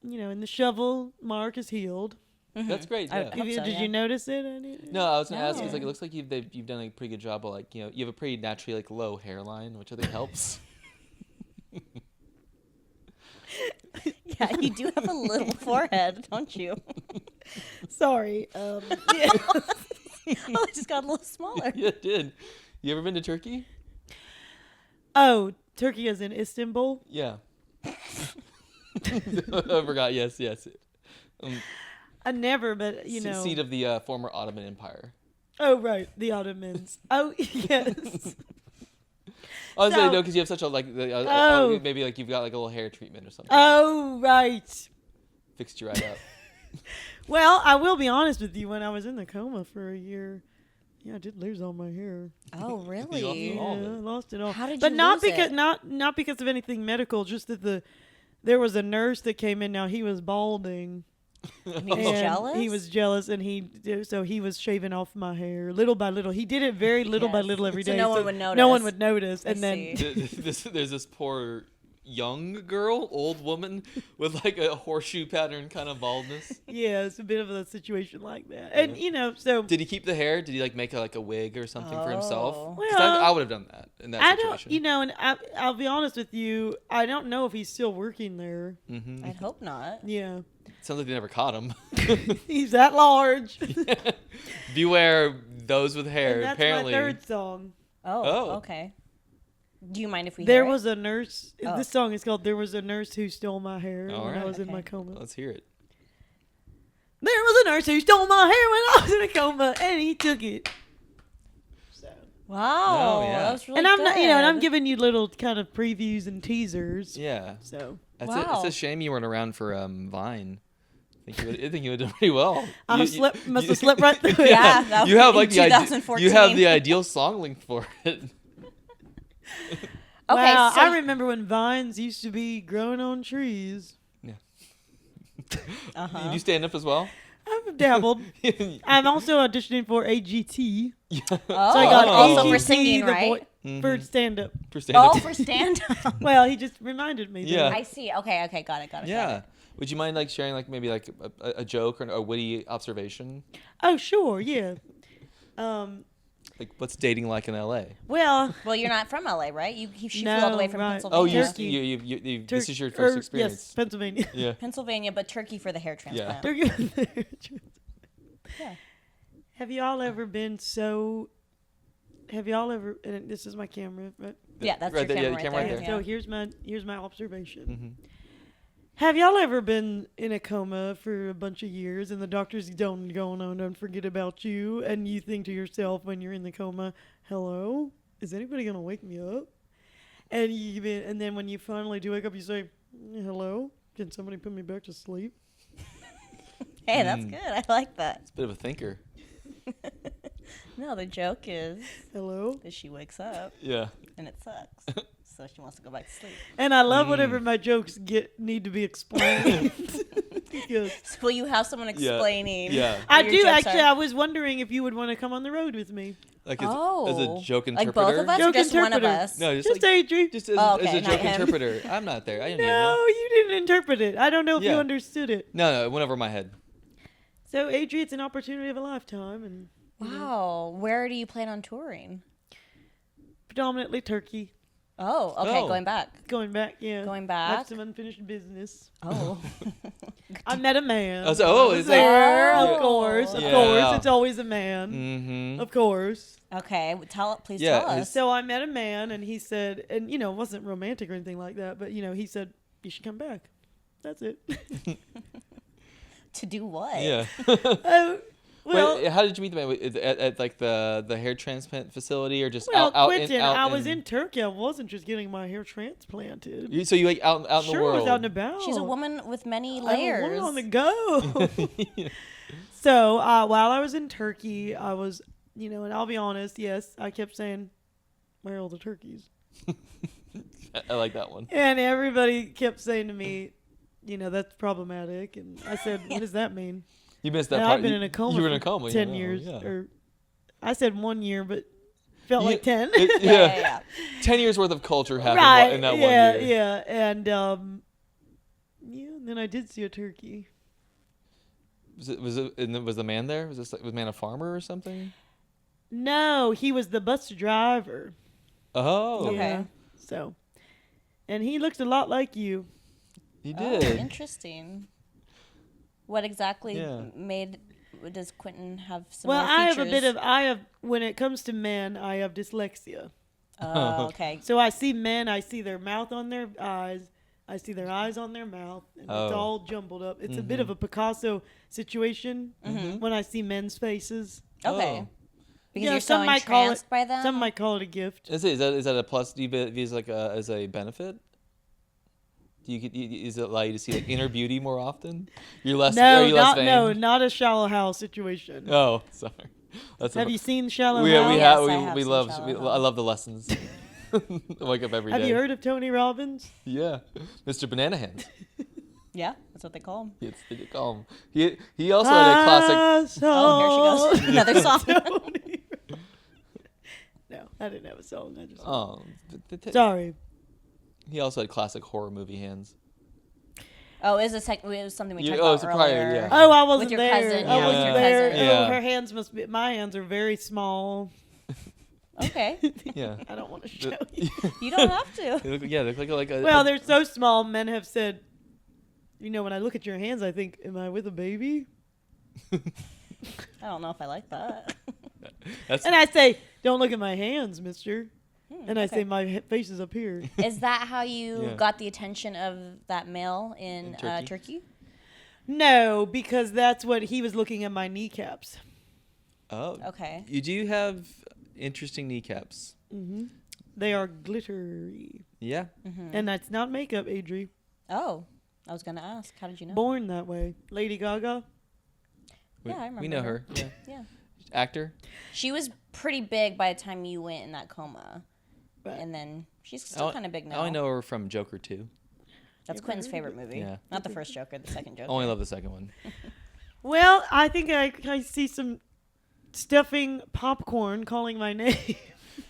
And the shovel mark is healed. That's great. Yeah. Did you notice it? No, I was gonna ask. It looks like you've done a pretty good job of you have a pretty naturally low hairline, which I think helps. Yeah, you do have a little forehead, don't you? Sorry. Oh, it just got a little smaller. Yeah, it did. You ever been to Turkey? Oh, Turkey is in Istanbul? Yeah. I forgot. Yes. I never, but seat of the former Ottoman Empire. Oh, right, the Ottomans. Oh, yes. I was saying no, because you have such a maybe you've got a little hair treatment or something. Oh, right. Fixed you right up. Well, I will be honest with you. When I was in the coma for a year, I did lose all my hair. Oh, really? I lost it all. How did but you not lose because it? not because of anything medical. Just that there was a nurse that came in. Now he was balding. And he was jealous? He was jealous, and he was shaving off my hair little by little. He did it very little by little every day. So no one would notice. No one would notice. I And then there's this poor young girl, old woman with a horseshoe pattern kind of baldness. Yeah, it's a bit of a situation like that. And so did he keep the hair? Did he make a wig or something for himself? Well, I would have done that in that situation. And I'll be honest with you, I don't know if he's still working there. Mm-hmm. I'd hope not. Yeah. Sounds like they never caught him. He's that large. Beware those with hair. And that's apparently. my third song. Oh, okay. Do you mind if we There hear it? was a nurse. Oh. This song is called "There Was a Nurse Who Stole My Hair" when I was in my coma. Let's hear it. There was a nurse who stole my hair when I was in a coma, and he took it. Wow, Oh, yeah. that was really And I'm good. not, and I'm giving you little kind of previews and teasers. Yeah. So It's a shame you weren't around for Vine. I think you would have done pretty well. must have slipped right through it. Yeah, that you have was in 2014. you have the ideal song linked for it. Okay, Wow, so I remember when vines used to be growing on trees. Yeah. Uh-huh. Did you stand up as well? I've dabbled. I'm also auditioning for AGT. Oh, So I got also AGT, for singing, right? For stand-up. For stand-up. Oh, for stand-up. Well, he just reminded me. Yeah. I see. Okay, got it. Yeah. Would you mind sharing maybe a joke or a witty observation? Oh, sure, yeah. What's dating like in LA? Well, You're not from LA, right? She flew No, all the way from right. Oh, Pennsylvania. this is your first experience. Yes, Pennsylvania. Yeah. Pennsylvania, but Turkey for the hair transplant. Yeah. Have y'all ever been so? Have y'all ever? And this is my camera. Right? Yeah, that's Right your there, camera, camera right right there. So Yeah. here's my observation. Mm-hmm. Have y'all ever been in a coma for a bunch of years and the doctors don't forget about you, and you think to yourself when you're in the coma, hello, is anybody gonna wake me up? And then when you finally do wake up, you say, hello, can somebody put me back to sleep? Hey, that's good. I like that. It's a bit of a thinker. No, the joke is Hello? that she wakes up Yeah. and it sucks. So she wants to go back to sleep. And I love whenever my jokes need to be explained. Because So will you have someone explaining? Yeah. what I your do jokes actually. are? I was wondering if you would want to come on the road with me. As a joke interpreter. Like both of us, or Joke just one of interpreter. us? No, Just Adri. just as, Oh, as okay, a not joke him. interpreter. I'm not there. I didn't hear No, you. you didn't interpret it. I don't know if you Yeah. understood it. No, it went over my head. So, Adri, it's an opportunity of a lifetime, and Wow. Where do you plan on touring? predominantly Turkey. Oh, okay. Oh. Going back. Going back, yeah. Going I have back. some unfinished business. Oh. I met a man. Oh, so- is there, it- of course, of Yeah. course. It's always a man, Mm-hmm. of course. Okay. Please Yeah, tell us. So I met a man, and he said, and it wasn't romantic or anything like that, but he said, you should come back. That's it. To do what? Yeah. Oh, Well, wait, how did you meet the man? At like the hair transplant facility, or just well, out Quentin, out I was in Turkey. I wasn't just getting my hair transplanted. So you like out in the Sure, world? I was out and about. She's a woman with many I'm a layers. woman on the go. So while I was in Turkey, I was, and I'll be honest, yes, I kept saying, "Where are all the turkeys?" I like that one. And everybody kept saying to me, that's problematic. And I said, "What does that mean?" You missed that And part. I've been in a coma. You were in a for coma. 10 years, or I said 1 year, but felt like 10. Yeah. 10 years worth of culture happened Right. in that 1 year. Yeah. And and then I did see a turkey. Was the man there? Was the man a farmer or something? No, he was the bus driver. Oh. Okay. Yeah. So, and he looked a lot like you. He Oh, did. interesting. What exactly does Quentin have some Well, features? I have when it comes to men, I have dyslexia. Oh, okay. So I see men, I see their mouth on their eyes, I see their eyes on their mouth, and it's all jumbled up. It's a bit of a Picasso situation when I see men's faces. Okay. Oh. Because you're so entranced by them? Some might call it a gift. Is that a plus? Do you view it like as a benefit? Does it allow you to see like inner beauty more often? Are you less vain? Not a Shallow House situation. Oh, sorry. Have you seen Shallow we House? have Yes, we seen love Shallow I love the lessons. I wake up every day. Have you heard of Tony Robbins? Yeah, Mr. Banana Hands. Yeah, that's what they call him. Yes, they call him. He also had a classic. Oh, here she goes. Another song. No, I didn't have a song. I just. Oh, Sorry. He also had classic horror movie hands. Oh, it was something we talked it's about a prior, earlier. yeah. Oh, I wasn't With your there. cousin, I yeah, wasn't with your there. cousin. Yeah. Oh, her hands must be. My hands are very small. Okay. Yeah. I don't want to show you. You don't have to. They look like a. Well, they're so small. Men have said, when I look at your hands, I think, am I with a baby? I don't know if I like that. And I say, don't look at my hands, mister. And I okay. say, my face is up here. Is that how you Yeah. got the attention of that male in Turkey? Turkey? No, because that's what he was looking at my kneecaps. Oh. Okay. You do have interesting kneecaps. Mm-hmm. They are glittery. Yeah. And that's not makeup, Adri. Oh, I was gonna ask. How did you know? Born that way. Lady Gaga. Yeah, I remember We know her. her. Yeah. Yeah. Actor. She was pretty big by the time you went in that coma, But and then she's still kind of big now. I know her from Joker 2. That's Quinn's favorite movie. Yeah. Not the first Joker, the second Joker. Only love the second one. Well, I think I see some stuffing popcorn calling my name.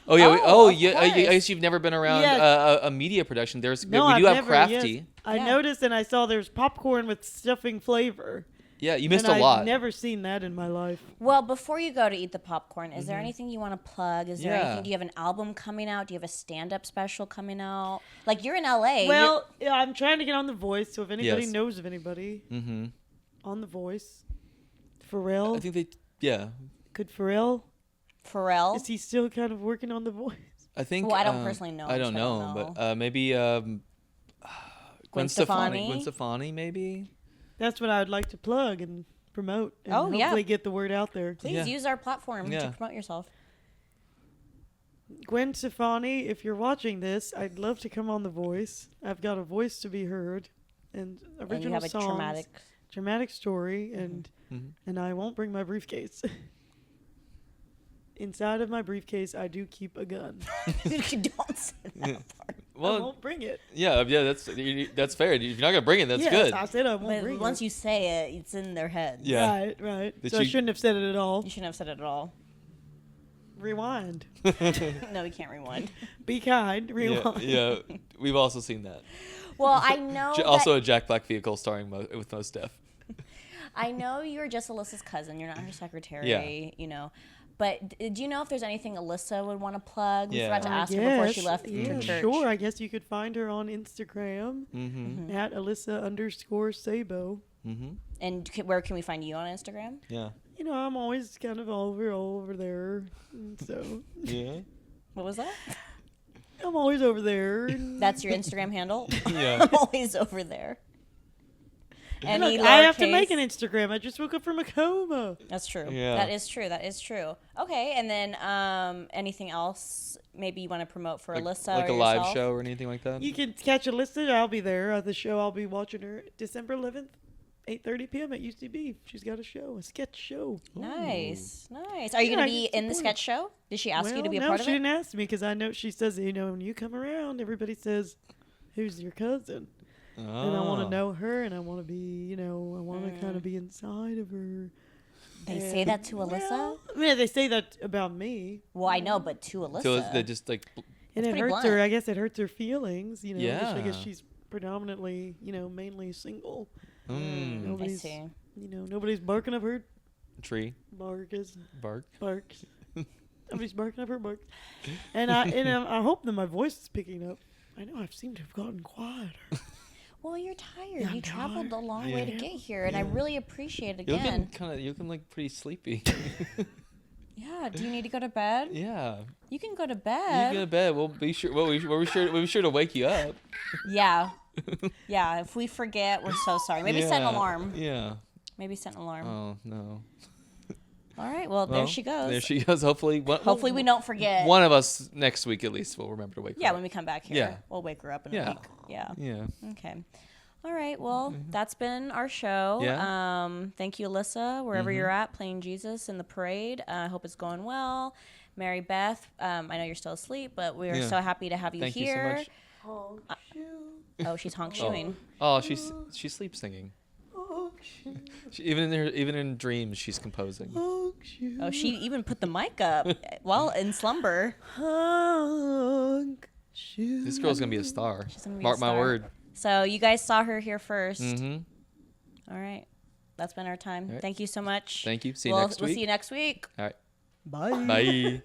Oh yeah. Oh, of I course. guess you've never been around Yes. a media production. No, we do I've have never, Crafty. yes. I Yeah. noticed and I saw there's popcorn with stuffing flavor. Yeah, you missed and a lot. I've never seen that in my life. Well, before you go to eat the popcorn, is there anything you want to plug? Is there Yeah. anything? Do you have an album coming out? Do you have a stand-up special coming out? Like you're in LA. Well, yeah, I'm trying to get on The Voice, so if anybody Yes. knows of anybody Mm-hmm. on The Voice, Pharrell, I think yeah. could Pharrell? Pharrell. Is he still kind of working on The Voice? I think. Well, I don't personally know I him, don't so I don't know, know. but maybe Gwen Stefani? Gwen Stefani, maybe. That's what I would like to plug and promote, and Oh, yeah. hopefully get the word out there. Please Yeah. use our platform Yeah. to promote yourself. Gwen Stefani, if you're watching this, I'd love to come on The Voice. I've got a voice to be heard, and original And you have a songs, dramatic story, and Mm-hmm. and I won't bring my briefcase. Inside of my briefcase, I do keep a gun. Don't say that part. I Well, won't bring it. yeah. That's fair. If you're not gonna bring it, that's yes, good. I said I won't But bring once it. you say it, it's in their heads. Yeah. Right. That So I you- shouldn't have said it at all. You shouldn't have said it at all. Rewind. No, we can't rewind. Be kind. Yeah, Rewind. yeah. We've also seen that. Well, I know. Also, that, a Jack Black vehicle starring with Mos Def. I know you're just Alyssa's cousin. You're not her secretary. Yeah. You know. But do you know if there's anything Alyssa would want to plug? We Yeah. forgot to ask her before she left yeah, for church. Sure. I guess you could find her on Instagram Mm-hmm. at Alyssa_Sabo. Mm-hmm. And where can we find you on Instagram? Yeah. I'm always kind of over there. And so Yeah. What was that? I'm always over there. That's your Instagram handle? Yeah. I'm always over there. Any I have to make an Instagram. I just woke up from a coma. That's true. Yeah. That is true. Okay, and then anything else maybe you want to promote for Alyssa like or a live yourself? show or anything like that? You can catch Alyssa. I'll be there at the show. I'll be watching her December 11th, 8:30 p.m. at UCB. She's got a show, a sketch show. Nice. Are you going to be in the sketch show? Did she ask you to be a part of it? No, she didn't ask me because I know she says, when you come around, everybody says, who's your cousin? And I want to know her, and I want to be, I want to kind of be inside of her. They say that to Alyssa? Yeah, they say that about me. Well, I know, but to Alyssa. So they just like... And it hurts her. I guess it hurts her feelings, Yeah. I guess she's predominantly, mainly single. I see. Nobody's barking up her Tree. barks. Bark. Nobody's barking up her bark. And I hope that my voice is picking up. I know I've seemed to have gotten quieter. Well, you're tired. Yeah, you traveled a long Yeah. way to get here, and I really appreciate it You again. looking like pretty sleepy. Yeah. Do you need to go to bed? Yeah. You can go to You bed. go to bed. We'll be sure. We'll be sure to wake you up. Yeah. Yeah. If we forget, we're so sorry. Maybe set an alarm. Yeah. Maybe set an alarm. Oh no. All right. Well, there she goes. There she goes. Hopefully we don't forget. one of us next week at least will remember to wake her Yeah, up. when we come back here. Yeah. We'll wake her up in Yeah. a week. Yeah. Yeah. Okay. All right. Well, that's been our show. Yeah. Thank you, Alyssa, wherever you're at, playing Jesus in the parade. I hope it's going well. Marybeth, I know you're still asleep, but we are so happy to have you Thank here. you so much. Oh, she's honk shoeing. Oh, she sleeps singing. Even in dreams, she's composing. Oh, she even put the mic up while in slumber. This girl's gonna be a star. She's gonna be Mark a my star. word. So you guys saw her here first. Mm-hmm. All right. That's been our time. All right. Thank you so much. Thank you. See you next week. We'll see you next week. All right. Bye. Bye.